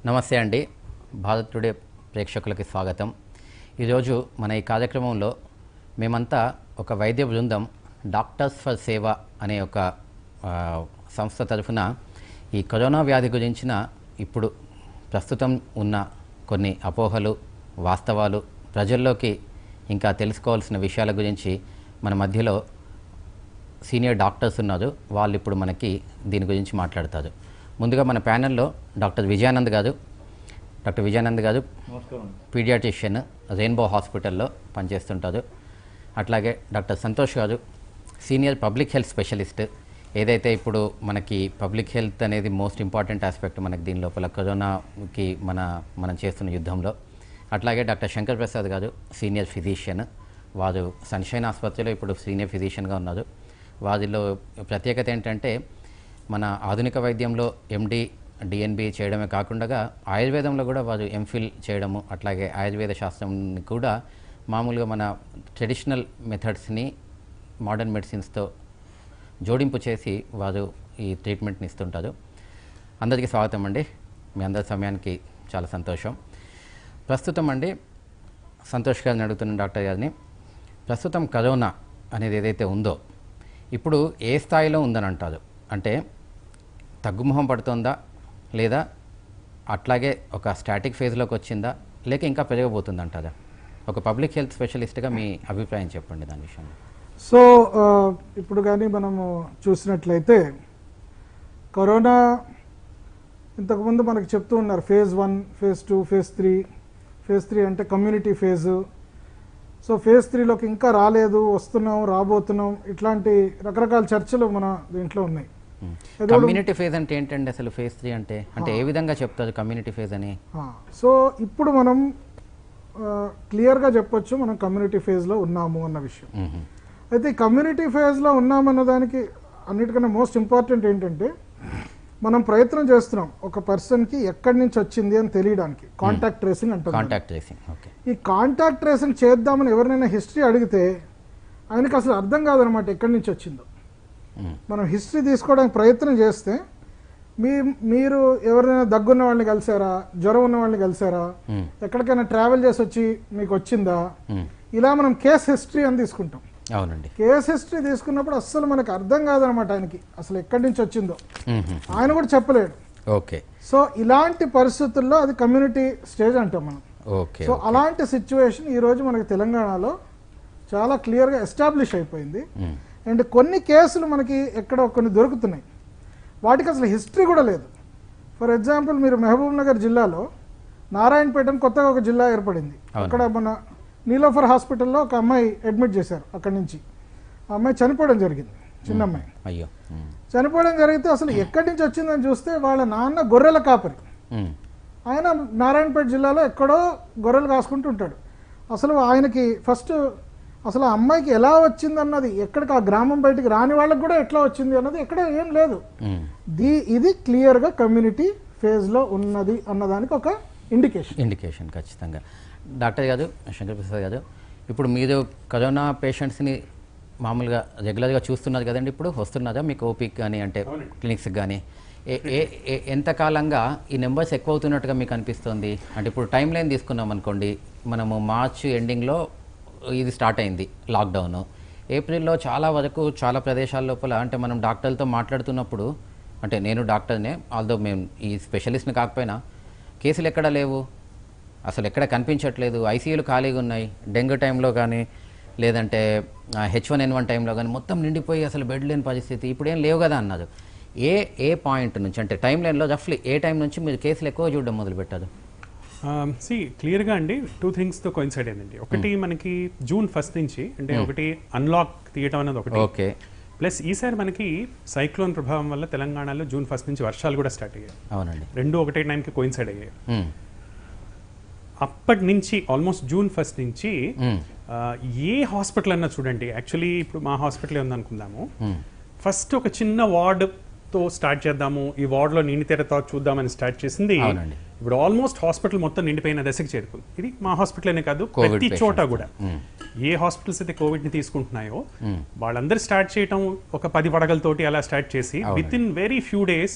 నమస్తే అండి. భారత్ టుడే ప్రేక్షకులకి స్వాగతం. ఈరోజు మన ఈ కార్యక్రమంలో మేమంతా ఒక వైద్య బృందం డాక్టర్స్ ఫర్ సేవ అనే ఒక సంస్థ తరఫున ఈ కరోనా వ్యాధి గురించిన ఇప్పుడు ప్రస్తుతం ఉన్న కొన్ని అపోహలు, వాస్తవాలు, ప్రజల్లోకి ఇంకా తెలుసుకోవాల్సిన విషయాల గురించి మన మధ్యలో సీనియర్ డాక్టర్స్ ఉన్నారు. వాళ్ళు ఇప్పుడు మనకి దీని గురించి మాట్లాడతారు. ముందుగా మన ప్యానెల్లో డాక్టర్ విజయానంద్ గారు పీడియాట్రిషియన్, రెయిన్బో హాస్పిటల్లో పనిచేస్తుంటారు. అట్లాగే డాక్టర్ సంతోష్ గారు సీనియర్ పబ్లిక్ హెల్త్ స్పెషలిస్ట్. ఏదైతే ఇప్పుడు మనకి పబ్లిక్ హెల్త్ అనేది మోస్ట్ ఇంపార్టెంట్ ఆస్పెక్ట్ మనకి దీని లోపల కరోనాకి మనం చేస్తున్న యుద్ధంలో. అట్లాగే డాక్టర్ శంకర్ ప్రసాద్ గారు సీనియర్ ఫిజిషియన్. వారు సన్షైన్ ఆసుపత్రిలో ఇప్పుడు సీనియర్ ఫిజిషియన్గా ఉన్నారు. వారిలో ప్రత్యేకత ఏంటంటే మన ఆధునిక వైద్యంలో ఎండి, డిఎన్బి చేయడమే కాకుండా ఆయుర్వేదంలో కూడా వారు ఎంఫిల్ చేయడము, అట్లాగే ఆయుర్వేద శాస్త్రంని కూడా మామూలుగా మన ట్రెడిషనల్ మెథడ్స్ని మోడర్న్ మెడిసిన్స్తో జోడింపు చేసి వారు ఈ ట్రీట్మెంట్ని ఇస్తుంటారు. అందరికీ స్వాగతం అండి. మీ అందరి సమయానికి చాలా సంతోషం. ప్రస్తుతం అండి సంతోష్ గారిని అడుగుతున్న డాక్టర్ గారిని, ప్రస్తుతం కరోనా అనేది ఏదైతే ఉందో ఇప్పుడు ఏ స్థాయిలో ఉందని అంటారు? అంటే తగ్గుముఖం పడుతుందా, లేదా అట్లాగే ఒక స్టాటిక్ ఫేజ్లోకి వచ్చిందా, లేక ఇంకా పెరగబోతుంది అంటారా? ఒక పబ్లిక్ హెల్త్ స్పెషలిస్ట్గా మీ అభిప్రాయం చెప్పండి దాని విషయంలో. సో ఇప్పుడు కానీ మనము చూసినట్లయితే కరోనా ఇంతకుముందు మనకు చెప్తూ ఉన్నారు ఫేజ్ 1, ఫేజ్ 2, ఫేజ్ 3 అంటే కమ్యూనిటీ ఫేజు. సో ఫేజ్ 3లోకి ఇంకా రాలేదు, వస్తున్నాం, రాబోతున్నాం, ఇట్లాంటి రకరకాల చర్చలు మన దీంట్లో ఉన్నాయి. కమ్యూనిటీ ఫేజ్ అంటే ఏంటండి అసలు? ఫేజ్ 3 అంటే ఏ విధంగా చెప్తారు కమ్యూనిటీ ఫేజ్ అని? సో ఇప్పుడు మనం క్లియర్గా చెప్పొచ్చు మనం కమ్యూనిటీ ఫేజ్లో ఉన్నాము అన్న విషయం. అయితే కమ్యూనిటీ ఫేజ్లో ఉన్నామన్న దానికి అన్నిటికన్నా మోస్ట్ ఇంపార్టెంట్ ఏంటంటే మనం ప్రయత్నం చేస్తున్నాం ఒక పర్సన్కి ఎక్కడి నుంచి వచ్చింది అని తెలియడానికి. కాంటాక్ట్ ట్రేసింగ్ అంటారు. Contact tracing. ఈ కాంటాక్ట్ ట్రేసింగ్ చేద్దామని ఎవరినైనా హిస్టరీ అడిగితే ఆయనకి అసలు అర్థం కాదనమాట ఎక్కడి నుంచి వచ్చిందో. మనం హిస్టరీ తీసుకోవడానికి ప్రయత్నం చేస్తే మీరు ఎవరైనా దగ్గున్న వాళ్ళని కలిసారా, జ్వరం ఉన్న వాళ్ళని కలిసారా, ఎక్కడికైనా ట్రావెల్ చేసి వచ్చి మీకు వచ్చిందా, ఇలా మనం కేస్ హిస్టరీ అని తీసుకుంటాం. అవునండి. కేస్ హిస్టరీ తీసుకున్నప్పుడు అస్సలు మనకు అర్థం కాదనమాట ఆయనకి అసలు ఎక్కడి నుంచి వచ్చిందో ఆయన కూడా చెప్పలేడు. ఓకే. సో ఇలాంటి పరిస్థితుల్లో అది కమ్యూనిటీ స్టేజ్ అంటాం మనం. ఓకే. సో అలాంటి సిచ్యువేషన్ ఈరోజు మనకి తెలంగాణలో చాలా క్లియర్గా ఎస్టాబ్లిష్ అయిపోయింది. అండ్ కొన్ని కేసులు మనకి ఎక్కడ కొన్ని దొరుకుతున్నాయి, వాటికి అసలు హిస్టరీ కూడా లేదు. ఫర్ ఎగ్జాంపుల్ మీరు మహబూబ్ నగర్ జిల్లాలో నారాయణపేట అని కొత్తగా ఒక జిల్లా ఏర్పడింది. అక్కడ మన నీలోఫర్ హాస్పిటల్లో ఒక అమ్మాయి అడ్మిట్ చేశారు. అక్కడి నుంచి ఆ అమ్మాయి చనిపోవడం జరిగింది, చిన్న అమ్మాయి. అయ్యో. చనిపోవడం జరిగితే అసలు ఎక్కడి నుంచి వచ్చిందని చూస్తే వాళ్ళ నాన్న గొర్రెల కాపరి. ఆయన నారాయణపేట జిల్లాలో ఎక్కడో గొర్రెలు కాసుకుంటూ ఉంటాడు. అసలు ఆయనకి ఫస్ట్ అసలు ఆ అమ్మాయికి ఎలా వచ్చిందన్నది, ఎక్కడికి ఆ గ్రామం బయటికి రాని వాళ్ళకి కూడా ఎట్లా వచ్చింది అన్నది ఎక్కడ ఏం లేదు. ఇది క్లియర్గా కమ్యూనిటీ ఫేజ్లో ఉన్నది అన్నదానికి ఒక ఇండికేషన్. ఖచ్చితంగా. డాక్టర్ గారు, శంకర్ ప్రసాద్ గారు, ఇప్పుడు మీరు కరోనా పేషెంట్స్ని మామూలుగా రెగ్యులర్గా చూస్తున్నారు కదండి. ఇప్పుడు వస్తున్నారా మీకు ఓపీకి కానీ అంటే క్లినిక్స్కి కానీ? ఎంతకాలంగా ఈ నెంబర్స్ ఎక్కువ అవుతున్నట్టుగా మీకు అనిపిస్తుంది? అంటే ఇప్పుడు టైం లైన్ తీసుకున్నాం అనుకోండి, మనము మార్చ్ ఎండింగ్లో ఇది స్టార్ట్ అయింది లాక్డౌన్. ఏప్రిల్లో చాలా వరకు చాలా ప్రదేశాల లోపల అంటే మనం డాక్టర్లతో మాట్లాడుతున్నప్పుడు, అంటే నేను డాక్టర్నే, ఆల్దో మేము ఈ స్పెషలిస్ట్ని కాకపోయినా, కేసులు ఎక్కడ లేవు, అసలు ఎక్కడ కనిపించట్లేదు, ఐసీయూలు ఖాళీగా ఉన్నాయి. డెంగ్యూ టైంలో కానీ లేదంటే H1N1 టైంలో కానీ మొత్తం నిండిపోయి అసలు బెడ్ లేని పరిస్థితి. ఇప్పుడు ఏం లేవు కదా అన్నారు. ఏ పాయింట్ నుంచి అంటే టైం లైన్లో రఫ్లీ ఏ టైం నుంచి మీరు కేసులు ఎక్కువ చూడడం మొదలుపెట్టారు? క్లియర్గా అండి 2 థింగ్స్తో కోయిన్సైడ్ అయిందండి. ఒకటి మనకి June 1 నుంచి అంటే ఒకటి అన్లాక్ తీయటం అనేది ఒకటి. ఓకే. ప్లస్ ఈసారి మనకి సైక్లోన్ ప్రభావం వల్ల తెలంగాణలో June 1 నుంచి వర్షాలు కూడా స్టార్ట్ అయ్యాయి. అవునండి. రెండు ఒకటే టైంకి కోయిన్సైడ్ అయ్యాయి. అప్పటి నుంచి ఆల్మోస్ట్ June 1 నుంచి ఏ హాస్పిటల్ అన్నా చూడండి, యాక్చువల్లీ ఇప్పుడు మా హాస్పిటల్ ఉందనుకుందాము, ఫస్ట్ ఒక చిన్న వార్డ్తో స్టార్ట్ చేద్దాము, ఈ వార్డులో నిండితేర తర్వాత చూద్దామని స్టార్ట్ చేసింది. ఇప్పుడు ఆల్మోస్ట్ హాస్పిటల్ మొత్తం నిండిపోయిన దశకి చేరుకుంది. ఇది మా హాస్పిటల్ అనే కాదు, ప్రతి చోట కూడా. ఏ హాస్పిటల్స్ అయితే కోవిడ్ ని తీసుకుంటున్నాయో వాళ్ళందరూ స్టార్ట్ చేయటం ఒక 10 పడగలతోటి అలా స్టార్ట్ చేసి with in very few days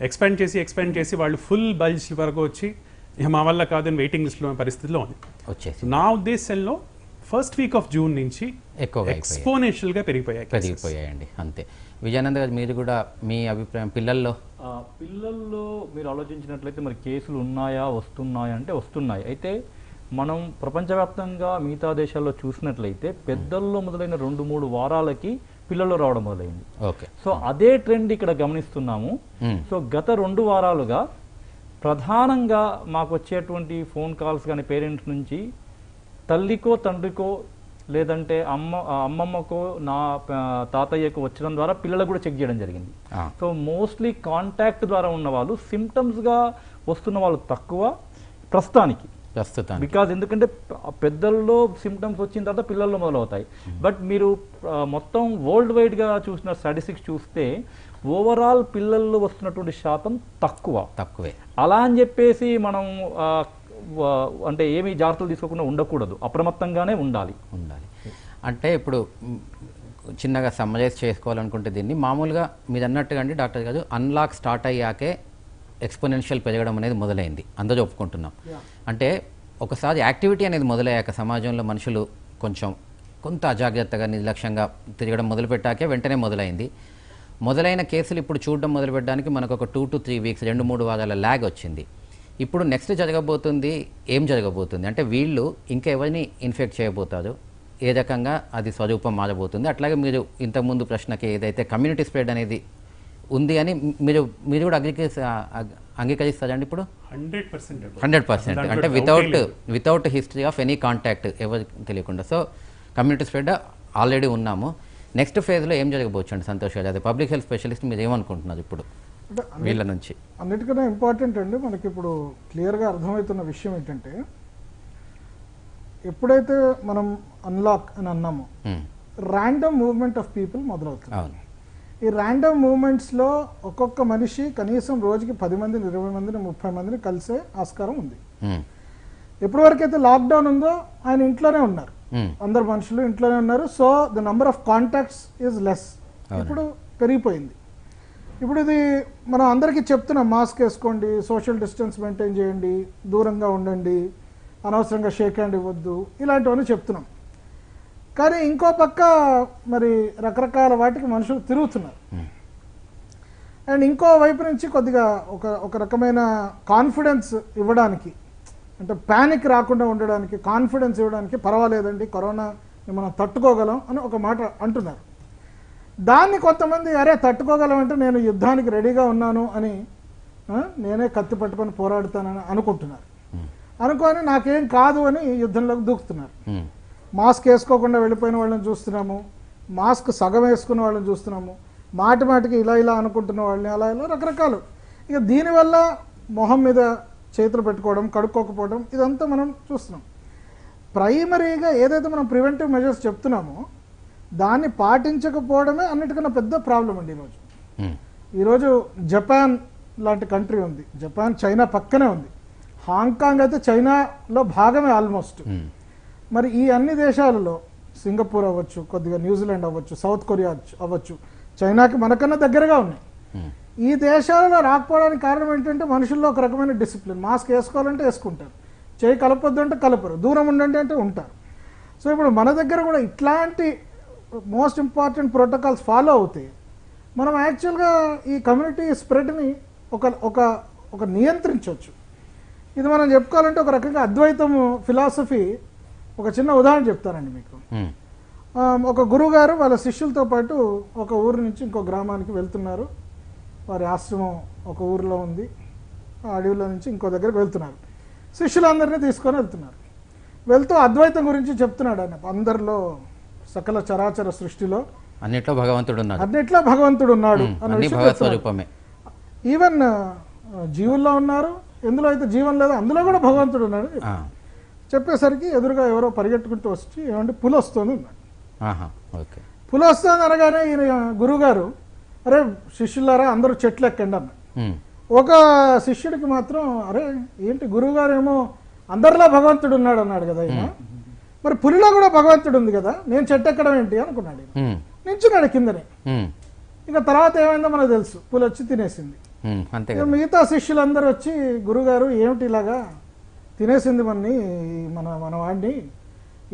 expand చేసి వాళ్ళు ఫుల్ బల్జ్ వరకు వచ్చి ఇక మా వల్ల కాదని వెయిటింగ్ లిస్ట్ లో పరిస్థితిలో ఉంది వచ్చేసి నా ఉద్దేశంలో ఫస్ట్ వీక్ ఆఫ్ జూన్ నుంచి ఎక్కువగా ఎక్స్పోనెన్షియల్ గా పెరిగిపోయాయండి. అంతే. విజయానంద్ గారు మీరు కూడా మీ అభిప్రాయం పిల్లల్లో మీరు ఆలోచించినట్లయితే మరి కేసులు ఉన్నాయా వస్తున్నాయా అంటే వస్తున్నాయి. అయితే మనం ప్రపంచవ్యాప్తంగా మిగతా దేశాల్లో చూసినట్లయితే పెద్దల్లో మొదలైన 2-3 వారాలకి పిల్లల్లో రావడం మొదలైంది. ఓకే. సో అదే ట్రెండ్ ఇక్కడ గమనిస్తున్నాము. సో గత 2 వారాలుగా ప్రధానంగా మాకు వచ్చేటువంటి ఫోన్ కాల్స్ కానీ పేరెంట్స్ నుంచి తల్లికో తండ్రికో లేదంటే అమ్మమ్మకో నా తాతయ్యకో వచ్చడం ద్వారా పిల్లలకు కూడా చెక్ చేయడం జరిగింది. సో మోస్ట్లీ కాంటాక్ట్ ద్వారా ఉన్న వాళ్ళు సిమ్టమ్స్గా వస్తున్న వాళ్ళు తక్కువ ప్రస్తుతానికి. బికాజ్ ఎందుకంటే పెద్దల్లో సిమ్టమ్స్ వచ్చిన తర్వాత పిల్లల్లో మొదలవుతాయి. బట్ మీరు మొత్తం వరల్డ్ వైడ్గా చూసిన స్టాటిస్టిక్స్ చూస్తే ఓవరాల్ పిల్లల్లో వస్తున్నటువంటి శాతం తక్కువే. అలా అని చెప్పేసి మనం అంటే ఏమి జాగ్రత్తలు తీసుకోకుండా ఉండకూడదు, అప్రమత్తంగానే ఉండాలి. అంటే ఇప్పుడు చిన్నగా సమ్మరైజ్ చేసుకోవాలనుకుంటే దీన్ని మామూలుగా మీరు అన్నట్టుగా అండి డాక్టర్ గారు, అన్లాక్ స్టార్ట్ అయ్యాకే ఎక్స్పోనెన్షియల్ పెరగడం అనేది మొదలైంది, అందరూ ఒప్పుకుంటున్నాం. అంటే ఒకసారి యాక్టివిటీ అనేది మొదలయ్యాక సమాజంలో మనుషులు కొంత అజాగ్రత్తగా నిర్లక్ష్యంగా తిరగడం మొదలుపెట్టాకే వెంటనే మొదలైంది. మొదలైన కేసులు ఇప్పుడు చూడడం మొదలుపెట్టడానికి మనకు ఒక 2 to 3 వీక్స్ 2-3 వారాల ల్యాగ్ వచ్చింది. ఇప్పుడు నెక్స్ట్ ఏం జరగబోతుంది అంటే వీళ్ళు ఇంకా ఎవరిని ఇన్ఫెక్ట్ చేయబోతారు, ఏ రకంగా అది స్వరూపం మారబోతుంది. అట్లాగే మీరు ఇంతకుముందు ప్రశ్నకి ఏదైతే కమ్యూనిటీ స్ప్రెడ్ అనేది ఉంది అని మీరు కూడా అంగీకరిస్తారండి ఇప్పుడు? 100%. అంటే without history of any contact, ఎవరు తెలియకుండా. సో కమ్యూనిటీ స్ప్రెడ్ ఆల్రెడీ ఉన్నాము. నెక్స్ట్ ఫేజ్లో ఏం జరగబోచ్చు అండి సంతోష్ గారు? అదే పబ్లిక్ హెల్త్ స్పెషలిస్ట్ మీరు ఏమనుకుంటున్నారు ఇప్పుడు వీళ్ళ నుంచి? అన్నిటికన్నా ఇంపార్టెంట్ అండి మనకి ఇప్పుడు క్లియర్గా అర్థమవుతున్న విషయం ఏంటంటే, ఎప్పుడైతే మనం అన్లాక్ అని అన్నామో ర్యాండమ్ మూవ్మెంట్ ఆఫ్ పీపుల్ మొదలవుతుంది. ఈ ర్యాండమ్ మూవ్మెంట్స్లో ఒక్కొక్క మనిషి కనీసం రోజుకి 10 మందిని 20 మందిని 30 మందిని కలిసే ఆస్కారం ఉంది. ఎప్పటి వరకైతే లాక్డౌన్ ఉందో ఆయన ఇంట్లోనే ఉన్నారు, అందరు మనుషులు ఇంట్లోనే ఉన్నారు. So the number of contacts is less. ఇప్పుడు పెరిగిపోయింది. ఇప్పుడు ఇది మనం అందరికీ చెప్తున్నాం, మాస్క్ వేసుకోండి, సోషల్ డిస్టెన్స్ మెయింటైన్ చేయండి, దూరంగా ఉండండి, అనవసరంగా షేక్ హ్యాండ్ ఇవ్వద్దు, ఇలాంటివన్నీ చెప్తున్నాం. కానీ ఇంకో పక్క మరి రకరకాల వాటికి మనుషులు తిరుగుతున్నారు. అండ్ ఇంకో వైపు నుంచి కొద్దిగా ఒక రకమైన కాన్ఫిడెన్స్ ఇవ్వడానికి, అంటే ప్యానిక్ రాకుండా ఉండడానికి, కాన్ఫిడెన్స్ ఇవ్వడానికి, పర్వాలేదండి కరోనా మనం తట్టుకోగలం అని ఒక మాట అంటున్నారు. దాన్ని కొంతమంది అరే తట్టుకోగలం అంటే నేను యుద్ధానికి రెడీగా ఉన్నాను అని, నేనే కత్తి పట్టుకొని పోరాడుతానని అనుకుంటున్నారు. అనుకొని నాకేం కాదు అని యుద్ధంలోకి దూకుతున్నారు. మాస్క్ వేసుకోకుండా వెళ్ళిపోయిన వాళ్ళని చూస్తున్నాము, మాస్క్ సగం వేసుకున్న వాళ్ళని చూస్తున్నాము, మాటికి ఇలా అనుకుంటున్న వాళ్ళని అలా రకరకాలు. ఇక దీనివల్ల మొహం మీద చేతులు పెట్టుకోవడం, కడుక్కోకపోవడం, ఇదంతా మనం చూస్తున్నాం. ప్రైమరీగా ఏదైతే మనం ప్రివెంటివ్ మెజర్స్ చెప్తున్నామో దాన్ని పాటించకపోవడమే అన్నిటికన్నా పెద్ద ప్రాబ్లం అండి. ఈరోజు జపాన్ లాంటి కంట్రీ ఉంది, జపాన్ చైనా పక్కనే ఉంది, హాంకాంగ్ అయితే చైనాలో భాగమే ఆల్మోస్ట్. మరి ఈ అన్ని దేశాలలో సింగపూర్ అవ్వచ్చు, కొద్దిగా న్యూజిలాండ్ అవ్వచ్చు, సౌత్ కొరియా అవ్వచ్చు, చైనాకి మనకన్నా దగ్గరగా ఉన్నాయి. ఈ దేశాలలో రాకపోవడానికి కారణం ఏంటంటే మనుషుల్లో ఒక రకమైన డిసిప్లిన్. మాస్క్ వేసుకోవాలంటే వేసుకుంటారు, చేయి కలపొద్దు అంటే కలపరు, దూరం ఉండండి అంటే ఉంటారు. సో ఇప్పుడు మన దగ్గర కూడా ఇట్లాంటి మోస్ట్ ఇంపార్టెంట్ ప్రోటోకాల్స్ ఫాలో అవుతాయి. మనం యాక్చువల్గా ఈ కమ్యూనిటీ స్ప్రెడ్ని ఒక నియంత్రించవచ్చు. ఇది మనం చెప్పుకోవాలంటే ఒక రకంగా అద్వైతం ఫిలాసఫీ. ఒక చిన్న ఉదాహరణ చెప్తానండి మీకు. ఒక గురువు గారు వాళ్ళ శిష్యులతో పాటు ఒక ఊరు నుంచి ఇంకో గ్రామానికి వెళ్తున్నారు. వారి ఆశ్రమం ఒక ఊరిలో ఉంది, ఆ అడవిలో నుంచి ఇంకో దగ్గరికి వెళ్తున్నారు. శిష్యులందరినీ తీసుకొని వెళ్తూ అద్వైతం గురించి చెప్తున్నాడు ఆయన. అందరిలో సకల చరాచర సృష్టిలో అన్నిట్లో భగవంతుడు ఉన్నాడు అన్న విషయం. ఈవెన్ జీవుల్లో ఉన్నారు, ఎందులో అయితే జీవం లేదో అందులో కూడా భగవంతుడు ఉన్నాడు చెప్పేసరికి ఎదురుగా ఎవరో పరిగెట్టుకుంటూ వచ్చి ఏమంటే పులి వస్తుంది అన్నాడు. పులి వస్తుంది అనగానే ఈయన గురువుగారు అరే శిష్యులారా అందరూ చెట్లు ఎక్కండి అన్నాడు. ఒక శిష్యుడికి మాత్రం అరే ఏంటి గురువుగారు ఏమో అందరిలో భగవంతుడు ఉన్నాడు అన్నాడు కదా ఆయన, మరి పులిలో కూడా భగవంతుడు ఉంది కదా, నేను చెట్టు ఎక్కడం ఏంటి అనుకున్నాడు. నించున్నాడు కిందనే. ఇక తర్వాత ఏమైందో మనకు తెలుసు, పులి వచ్చి తినేసింది. అంతే. మిగతా శిష్యులందరూ వచ్చి గురుగారు ఏమిటి ఇలాగా తినేసింది మన వాడిని,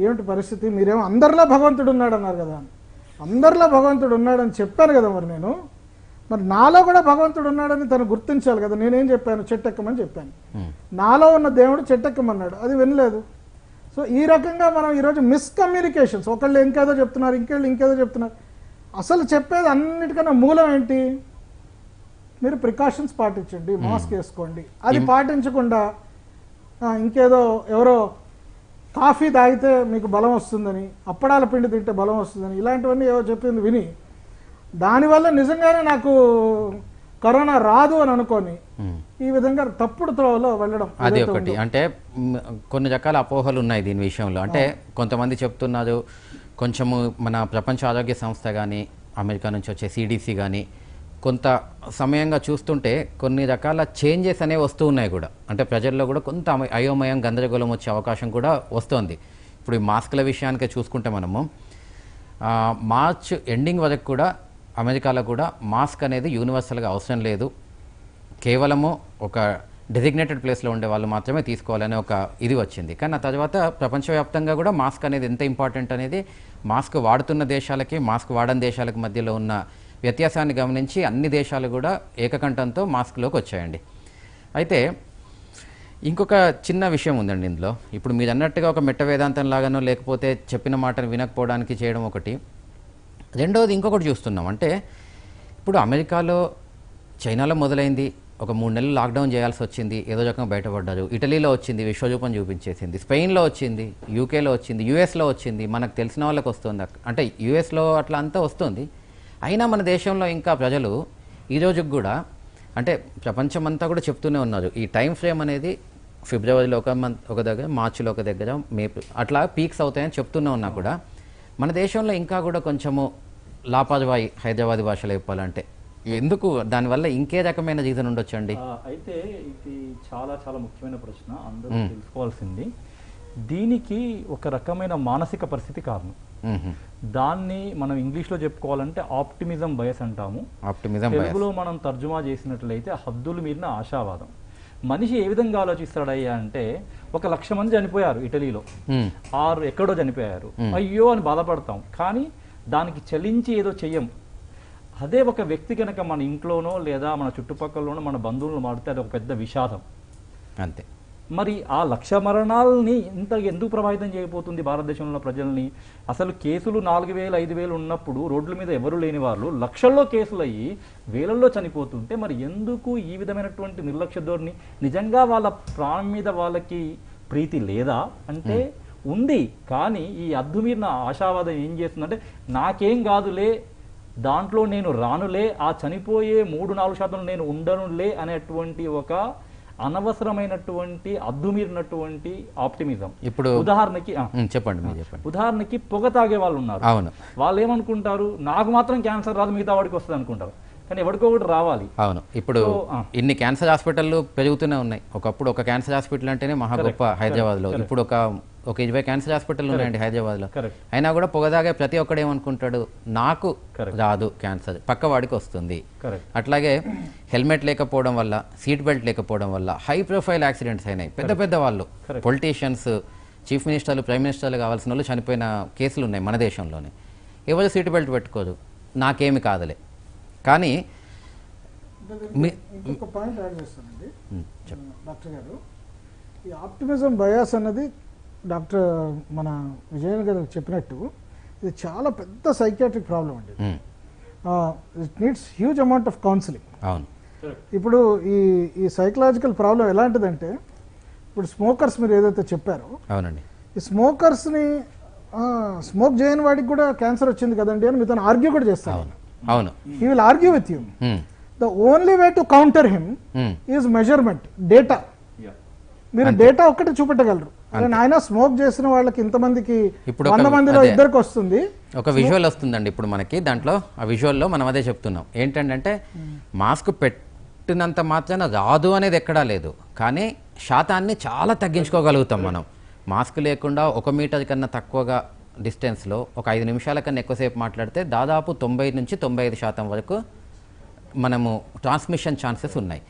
ఏమిటి పరిస్థితి, మీరేమో అందరిలో భగవంతుడు ఉన్నాడు అన్నారు కదా. అందరిలో భగవంతుడు ఉన్నాడని చెప్పాను కదా మరి నాలో కూడా భగవంతుడు ఉన్నాడని తను గుర్తించాలి కదా. నేనేం చెప్పాను, చెట్టు ఎక్కమని చెప్పాను. నాలో ఉన్న దేవుడు చెట్టు ఎక్కమన్నాడు, అది వినలేదు. సో ఈ రకంగా మనం ఈరోజు మిస్కమ్యూనికేషన్స్, ఒకళ్ళు ఇంకేదో చెప్తున్నారు, ఇంకేదో చెప్తున్నారు. అసలు చెప్పేది అన్నిటికన్నా మూలం ఏంటి, మీరు ప్రికాషన్స్ పాటించండి, మాస్క్ వేసుకోండి. అది పాటించకుండా ఇంకేదో ఎవరో కాఫీ తాగితే మీకు బలం వస్తుందని, అప్పడాల పిండి తింటే బలం వస్తుందని, ఇలాంటివన్నీ ఏవో చెప్పింది విని దానివల్ల నిజంగానే నాకు కరోనా రాదు అని అనుకొని ఈ విధంగా తప్పుడు త్రోవలో వెళ్ళడం. అది ఒకటి. అంటే కొన్ని రకాల అపోహలు ఉన్నాయి దీని విషయంలో. అంటే కొంతమంది చెప్తున్నారు, కొంచెము మన ప్రపంచ ఆరోగ్య సంస్థ కానీ అమెరికా నుంచి వచ్చే CDC కానీ కొంత సమయంగా చూస్తుంటే కొన్ని రకాల చేంజెస్ అనేవి వస్తూ ఉన్నాయి కూడా. అంటే ప్రజల్లో కూడా కొంత అయోమయం, గందరగోళం వచ్చే అవకాశం కూడా వస్తుంది. ఇప్పుడు ఈ మాస్కుల విషయానికే చూసుకుంటే మనము మార్చ్ ఎండింగ్ వరకు కూడా అమెరికాలో కూడా మాస్క్ అనేది యూనివర్సల్గా అవసరం లేదు, కేవలము ఒక డెసిగ్నేటెడ్ ప్లేస్లో ఉండే వాళ్ళు మాత్రమే తీసుకోవాలనే ఒక ఇది వచ్చింది. కానీ ఆ తర్వాత ప్రపంచవ్యాప్తంగా కూడా మాస్క్ అనేది ఎంత ఇంపార్టెంట్ అనేది మాస్క్ వాడుతున్న దేశాలకి మాస్క్ వాడని దేశాలకు మధ్యలో ఉన్న వ్యత్యాసాన్ని గమనించి అన్ని దేశాలు కూడా ఏకకంఠంతో మాస్క్లోకి వచ్చాయండి. అయితే ఇంకొక చిన్న విషయం ఉందండి ఇందులో. ఇప్పుడు మీరు అన్నట్టుగా ఒక మెట్ట వేదాంతం లాగానో లేకపోతే చెప్పిన మాటను వినకపోవడానికి చేయడం ఒకటి. రెండవది ఇంకొకటి చూస్తున్నాం. అంటే ఇప్పుడు అమెరికాలో, చైనాలో మొదలైంది, ఒక 3 నెలలు లాక్డౌన్ చేయాల్సి వచ్చింది, ఏదో రకంగా బయటపడ్డారు. ఇటలీలో వచ్చింది, విశ్వరూపం చూపించేసింది. స్పెయిన్లో వచ్చింది, యూకేలో వచ్చింది, యూఎస్లో వచ్చింది, మనకు తెలిసిన వాళ్ళకి వస్తుంది. అంటే యూఎస్లో అట్లా అంతా వస్తుంది. అయినా మన దేశంలో ఇంకా ప్రజలు ఈరోజుకి కూడా, అంటే ప్రపంచమంతా కూడా చెప్తూనే ఉన్నారు, ఈ టైం ఫ్రేమ్ అనేది ఫిబ్రవరిలో ఒక దగ్గర, మార్చిలో ఒక దగ్గర, మే అట్లా పీక్స్ అవుతాయని చెప్తూనే ఉన్నా కూడా మన దేశంలో ఇంకా కూడా కొంచెము లాపాజవాయి, హైదరాబాద్ భాషలో చెప్పాలంటే ఎందుకు, దానివల్ల ఇంకే రకమైన రీజన్ ఉండొచ్చండి? అయితే ఇది చాలా చాలా ముఖ్యమైన ప్రశ్న, అందరూ తెలుసుకోవాల్సింది. దీనికి ఒక రకమైన మానసిక పరిస్థితి కారణం. దాన్ని మనం ఇంగ్లీష్లో చెప్పుకోవాలంటే ఆప్టిమిజం బయస్ అంటాము. తెలుగులో మనం తర్జుమా చేసినట్లయితే హద్దులు మీరిన ఆశావాదం. మనిషి ఏ విధంగా ఆలోచిస్తాడయ్యా అంటే, 1,00,000 మంది చనిపోయారు ఇటలీలో, 6 ఎక్కడో చనిపోయారు, అయ్యో అని బాధపడతాం, కానీ దానికి చలించి ఏదో చెయ్యం. అదే ఒక వ్యక్తి కనుక మన ఇంట్లోనో లేదా మన చుట్టుపక్కలలోనో మన బంధువులను మాడితే అది ఒక పెద్ద విషాదం. అంతే. మరి ఆ 1,00,000 మరణాలని ఇంత ఎందుకు ప్రభావితం చేయబోతుంది భారతదేశంలో ప్రజల్ని? అసలు కేసులు 4,000, 5,000 ఉన్నప్పుడు రోడ్ల మీద ఎవరు లేని వాళ్ళు లక్షల్లో కేసులు అయ్యి వేలల్లో చనిపోతుంటే మరి ఎందుకు ఈ విధమైనటువంటి నిర్లక్ష్య ధోరణి? నిజంగా వాళ్ళ ప్రాణం మీద వాళ్ళకి ప్రీతి లేదా అంటే ఉంది, కానీ ఈ అద్దుమీరిన ఆశావాదం ఏం చేస్తుందంటే, నాకేం కాదులే, దాంట్లో నేను రానులే, ఆ చనిపోయే 3-4% నేను ఉండనులే అనేటువంటి ఒక అనవసరమైనటువంటి అద్దుమీరినటువంటి ఆప్టిమిజం. ఇప్పుడు ఉదాహరణకి చెప్పండి. ఉదాహరణకి పొగ తాగే వాళ్ళు ఉన్నారు. అవును. వాళ్ళు ఏమనుకుంటారు, నాకు మాత్రం క్యాన్సర్ రాదు, మిగతా వాడికి వస్తుంది అనుకుంటారు. కానీ ఎవరికో ఒకటి రావాలి. అవును. ఇప్పుడు ఇన్ని క్యాన్సర్ హాస్పిటళ్ళు పెరుగుతూనే ఉన్నాయి. ఒకప్పుడు ఒక క్యాన్సర్ హాస్పిటల్ అంటేనే మహా గొప్ప హైదరాబాద్లో. ఇప్పుడు ఒక 20 క్యాన్సర్ హాస్పిటల్ ఉన్నాయండి హైదరాబాద్లో. అయినా కూడా పొగదాగే ప్రతి ఒక్కడు ఏమనుకుంటాడు, నాకు రాదు క్యాన్సర్, పక్క వాడికి వస్తుంది. అట్లాగే హెల్మెట్ లేకపోవడం వల్ల, సీట్ బెల్ట్ లేకపోవడం వల్ల హై ప్రొఫైల్ యాక్సిడెంట్స్ అయినాయి. పెద్ద పెద్ద వాళ్ళు, పొలిటీషియన్స్, చీఫ్ మినిస్టర్లు, ప్రైమ్ మినిస్టర్లు కావాల్సిన వాళ్ళు చనిపోయిన కేసులు ఉన్నాయి మన దేశంలోనే. ఎవరు సీట్ బెల్ట్ పెట్టుకోరు, నాకేమి కాదులే. కానీ ఇంకొక పాయింట్ యాడ్ చేస్తానండి డాక్టర్ గారు. ఈ ఆప్టిమిజం బయాస్ అన్నది డాక్టర్ మన విజయన్ గారు చెప్పినట్టు ఇది చాలా పెద్ద సైకియాట్రిక్ ప్రాబ్లం అండి. It needs huge amount of counselling. అవును. ఇప్పుడు ఈ సైకలాజికల్ ప్రాబ్లం ఎలాంటిదంటే, ఇప్పుడు స్మోకర్స్ మీరు ఏదైతే చెప్పారో, అవునండి, ఈ స్మోకర్స్ని స్మోక్ చేయని వాడికి కూడా క్యాన్సర్ వచ్చింది కదండి అని మీతో ఆర్గ్యూ కూడా చేస్తాను. అవును. He will argue with you. The only way to counter him is measurement, data. మీరు డేటా ఒక్కటి చూపెట్టగలరు. ఆయన స్మోక్ చేసిన వాళ్ళకి ఇంతమందికి 100 మందిలో 2కి వస్తుంది. ఒక విజువల్ వస్తుందండి ఇప్పుడు మనకి. దాంట్లో ఆ విజువల్లో మనం అదే చెప్తున్నాం. ఏంటంటే మాస్క్ పెట్టినంత మాత్రాన రాదు అనేది ఎక్కడా లేదు, కానీ శాతాన్ని చాలా తగ్గించుకోగలుగుతాం మనం. మాస్క్ లేకుండా 1 మీటర్ కన్నా తక్కువగా డిస్టెన్స్లో ఒక 5 నిమిషాల కన్నా ఎక్కువసేపు మాట్లాడితే దాదాపు 90 నుంచి 95% వరకు మనము ట్రాన్స్మిషన్ ఛాన్సెస్ ఉన్నాయి.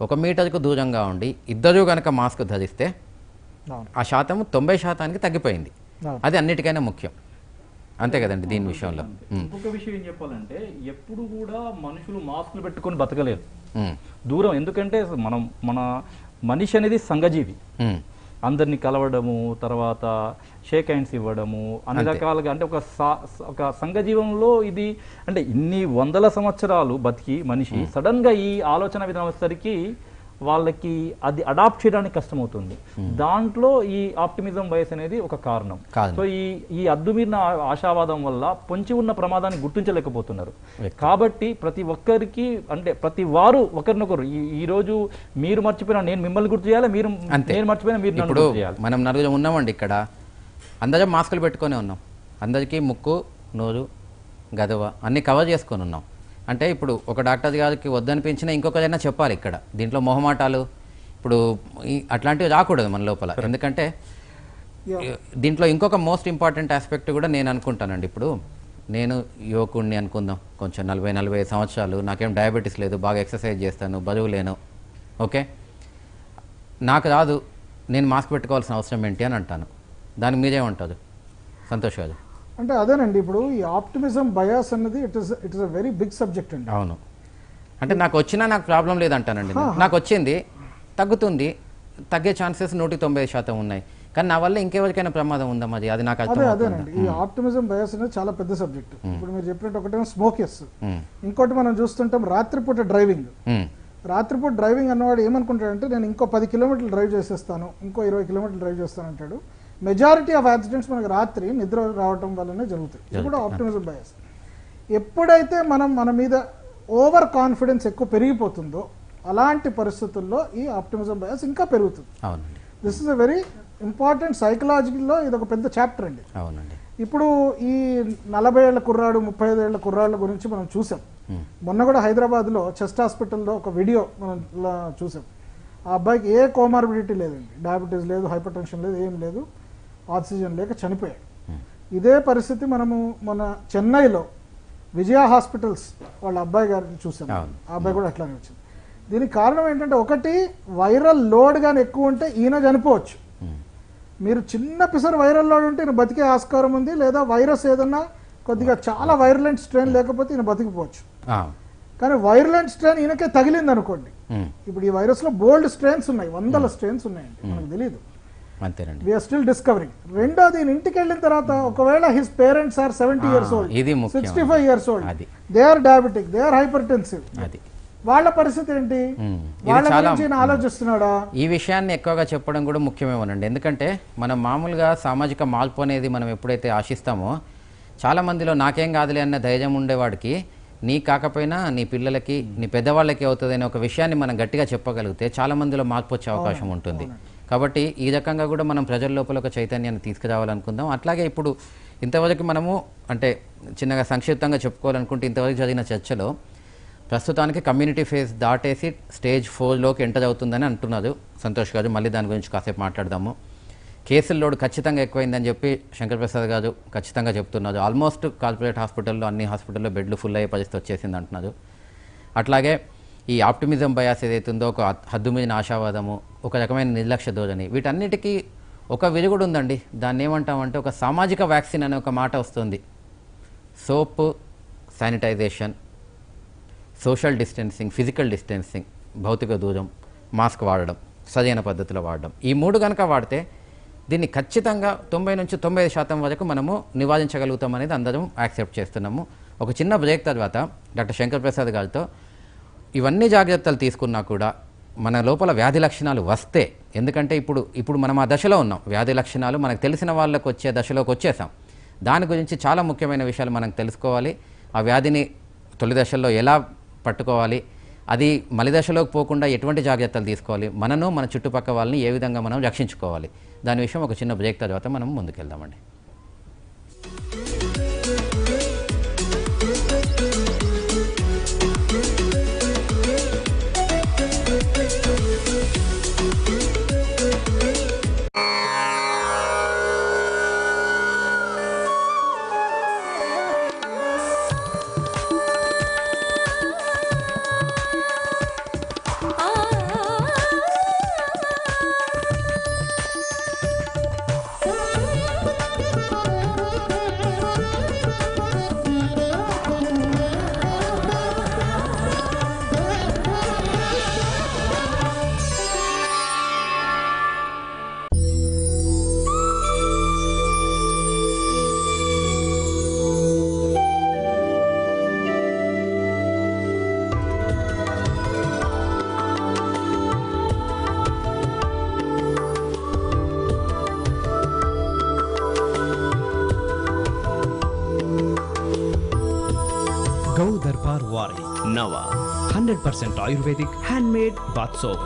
1 మీటర్కు దూరంగా ఉండి ఇద్దరూ కనుక మాస్క్ ధరిస్తే ఆ శాతం 90% తగ్గిపోయింది. అది అన్నిటికైనా ముఖ్యం, అంతే కదండి దీని విషయంలో. ఇంకొక విషయం ఏం చెప్పాలంటే ఎప్పుడు కూడా మనుషులు మాస్కులు పెట్టుకొని బతకలేరు దూరం, ఎందుకంటే మన మనిషి అనేది సంఘజీవి. అందరినీ కలవడము, తర్వాత షేక్ హ్యాండ్స్ ఇవ్వడము, అన్ని రకాలుగా, అంటే ఒక సంఘజీవంలో ఇది, అంటే ఇన్ని వందల సంవత్సరాలు బతికి మనిషి సడన్ గా ఈ ఆలోచన విధానం వచ్చేసరికి వాళ్ళకి అది అడాప్ట్ చేయడానికి కష్టమవుతుంది. దాంట్లో ఈ ఆప్టిమిజం బయస్ అనేది ఒక కారణం. సో ఈ అద్దుమీరిన ఆశావాదం వల్ల పొంచి ఉన్న ప్రమాదాన్ని గుర్తించలేకపోతున్నారు. కాబట్టి ప్రతి ఒక్కరికి, అంటే ప్రతి వారు ఒకరినొకరు, ఈ రోజు మీరు మర్చిపోయినా నేను మిమ్మల్ని గుర్తు చేయాలి, నేను మర్చిపోయినా మీరు నన్ను గుర్తు చేయాలి. మనం నలుగురు ఉన్నామండి ఇక్కడ, అందరం మాస్కులు పెట్టుకొని ఉన్నాం, అందరికీ ముక్కు, నోరు, గదవ అన్ని కవర్ చేసుకొని ఉన్నాం. అంటే ఇప్పుడు ఒక డాక్టర్ గారికి వద్దనిపించినా ఇంకొకరైనా చెప్పాలి. ఇక్కడ దీంట్లో మొహమాటాలు ఇప్పుడు అట్లాంటివి రాకూడదు మన లోపల. ఎందుకంటే దీంట్లో ఇంకొక మోస్ట్ ఇంపార్టెంట్ ఆస్పెక్ట్ కూడా నేను అనుకుంటానండి. ఇప్పుడు నేను యువకుడిని అనుకుందాం, కొంచెం 40-45 సంవత్సరాలు, నాకేం డయాబెటీస్ లేదు, బాగా ఎక్సర్సైజ్ చేస్తాను, బరువు లేను, ఓకే, నాకు రాదు, నేను మాస్క్ పెట్టుకోవాల్సిన అవసరం ఏంటి అని అంటాను. దానికి మీరేమంటారు సంతోష్ గారు? అంటే అదేనండి, ఇప్పుడు ఈ ఆప్టిమిజం బయాస్ అన్నది it is a very big subject అండి. అవును, అంటే నాకు వచ్చినా నాకు ప్రాబ్లం లేదంటానండి. నాకు వచ్చింది, తగ్గుతుంది, తగ్గే ఛాన్సెస్ 190% ఉన్నాయి, కానీ నా వల్ల ఇంకెవరికైనా ప్రమాదం ఉందా మరి? అది నాకు అదేనండి, ఈ ఆప్టిమిజం బయాస్ అనేది చాలా పెద్ద సబ్జెక్ట్. ఇప్పుడు మీరు చెప్పినట్టు ఒకటేమో స్మోకర్స్, ఇంకోటి మనం చూస్తుంటాం రాత్రిపూట డ్రైవింగ్. రాత్రిపూట డ్రైవింగ్ అన్నవాడు ఏమనుకుంటాడంటే నేను ఇంకో 10 కిలోమీటర్లు డ్రైవ్ చేసేస్తాను, ఇంకో 20 కిలోమీటర్లు డ్రైవ్ చేస్తాను అంటాడు. మెజారిటీ ఆఫ్ యాక్సిడెంట్స్ మనకు రాత్రి నిద్ర రావడం వల్లనే జరుగుతాయి. ఇది కూడా ఆప్టిమిజం బయాస్. ఎప్పుడైతే మన మీద ఓవర్ కాన్ఫిడెన్స్ ఎక్కువ పెరిగిపోతుందో అలాంటి పరిస్థితుల్లో ఈ ఆప్టిమిజం బయాస్ ఇంకా పెరుగుతుంది. This is a very important, సైకలాజికల్లో ఇది ఒక పెద్ద చాప్టర్ అండి. ఇప్పుడు ఈ 40 ఏళ్ల కుర్రాడు, 35 ఏళ్ల కుర్రాళ్ళ గురించి మనం చూసాం. మొన్న కూడా హైదరాబాద్లో చెస్ట్ హాస్పిటల్లో ఒక వీడియో మనం చూసాం. ఆ అబ్బాయికి ఏ కోమార్బిడిటీ లేదండి, డయాబెటీస్ లేదు, హైపర్ టెన్షన్ లేదు, ఏం లేదు, ఆక్సిజన్ లేక చనిపోయాడు. ఇదే పరిస్థితి మనము మన చెన్నైలో విజయ హాస్పిటల్స్ వాళ్ళ అబ్బాయి గారిని చూసాం. ఆ అబ్బాయి కూడా అట్లానే వచ్చింది. దీనికి కారణం ఏంటంటే, ఒకటి వైరల్ లోడ్ కానీ ఎక్కువ ఉంటే ఈయన చనిపోవచ్చు. మీరు చిన్న పిసర్ వైరల్ లోడ్ ఉంటే ఈయన బతికే ఆస్కారం ఉంది, లేదా వైరస్ ఏదన్నా కొద్దిగా చాలా వైరలెంట్ స్ట్రెయిన్ లేకపోతే ఈయన బతికిపోవచ్చు. కానీ వైరలెంట్ స్ట్రెయిన్ ఈయనకే తగిలింది అనుకోండి, ఇప్పుడు ఈ వైరస్ లో బోల్డ్ స్ట్రెయిన్స్ ఉన్నాయి, 100 స్ట్రెయిన్స్ ఉన్నాయండి, మనకు తెలియదు, వీఆర్ స్టిల్ డిస్కవరింగ్. రెండోది, ఇంటికి వెళ్ళిన తర్వాత ఒకవేళ his parents are 70 years old, 65 years old, they are diabetic, they are hypertensive, వాళ్ళ పరిస్థితి ఏంటి? వాళ్ళ గురించి ఆలోచిస్తున్నాడా? ఈ విషయాన్ని ఎక్కువగా చెప్పడం కూడా ముఖ్యమేమోనండి. ఎందుకంటే మనం మామూలుగా సామాజిక మార్పు అనేది మనం ఎప్పుడైతే ఆశిస్తామో, చాలా మందిలో నాకేం కాదులే అన్న ధైర్యం ఉండేవాడికి నీ కాకపోయినా నీ పిల్లలకి, నీ పెద్దవాళ్ళకి అవుతుంది అనే ఒక విషయాన్ని మనం గట్టిగా చెప్పగలిగితే చాలా మందిలో మార్పు వచ్చే అవకాశం ఉంటుంది. కాబట్టి ఈ రకంగా కూడా మనం ప్రజల లోపల ఒక చైతన్యాన్ని తీసుకురావాలనుకుందాం. అట్లాగే ఇప్పుడు ఇంతవరకు మనము అంటే చిన్నగా సంక్షిప్తంగా చెప్పుకోవాలనుకుంటే, ఇంతవరకు జరిగిన చర్చలో ప్రస్తుతానికి కమ్యూనిటీ ఫేజ్ దాటేసి స్టేజ్ 4లోకి ఎంటర్ అవుతుందని అంటున్నారు సంతోష్ గారు. మళ్ళీ దాని గురించి కాసేపు మాట్లాడదాము. కేసుల లోడ్ ఖచ్చితంగా ఎక్కువైందని చెప్పి శంకర్ ప్రసాద్ గారు ఖచ్చితంగా చెప్తున్నారు. ఆల్మోస్ట్ కార్పొరేట్ హాస్పిటల్లో, అన్ని హాస్పిటల్లో బెడ్లు ఫుల్ అయ్యే పరిస్థితి వచ్చేసింది అంటున్నారు. అట్లాగే ఈ ఆప్టిమిజం బయాస్ ఏదైతుందో, ఒక హద్దు మీద ఆశావాదము, ఒక రకమైన నిర్లక్ష్య ధోరణి, వీటన్నిటికీ ఒక విరుగుడు ఉందండి. దాన్ని ఏమంటామంటే ఒక సామాజిక వ్యాక్సిన్ అనే ఒక మాట వస్తుంది. Soap, sanitisation, social distancing, physical distancing, భౌతిక దూరం, మాస్క్ వాడడం, సరైన పద్ధతిలో వాడడం, ఈ 3 కనుక వాడితే దీన్ని ఖచ్చితంగా 90 నుంచి 95% వరకు మనము నివారించగలుగుతాం అనేది అందరం యాక్సెప్ట్ చేస్తున్నాము. ఒక చిన్న బ్రేక్ తర్వాత డాక్టర్ శంకర్ ప్రసాద్ గారితో ఇవన్నీ జాగ్రత్తలు తీసుకున్నా కూడా మన లోపల వ్యాధి లక్షణాలు వస్తే, ఎందుకంటే ఇప్పుడు మనం ఆ దశలో ఉన్నాం, వ్యాధి లక్షణాలు మనకు తెలిసిన వాళ్ళకు వచ్చే దశలోకి వచ్చేసాం. దాని గురించి చాలా ముఖ్యమైన విషయాలు మనం తెలుసుకోవాలి. ఆ వ్యాధిని తొలి దశల్లో ఎలా పట్టుకోవాలి, అది మలి దశలోకి పోకుండా ఎటువంటి జాగ్రత్తలు తీసుకోవాలి, మనను మన చుట్టుపక్కల వాళ్ళని ఏ విధంగా మనం రక్షించుకోవాలి, దాని విషయం ఒక చిన్న బ్రేక్ తర్వాత మనం ముందుకెళ్దామండి. Go Darbar Wari. Nava. 100% Ayurvedic handmade bath soap.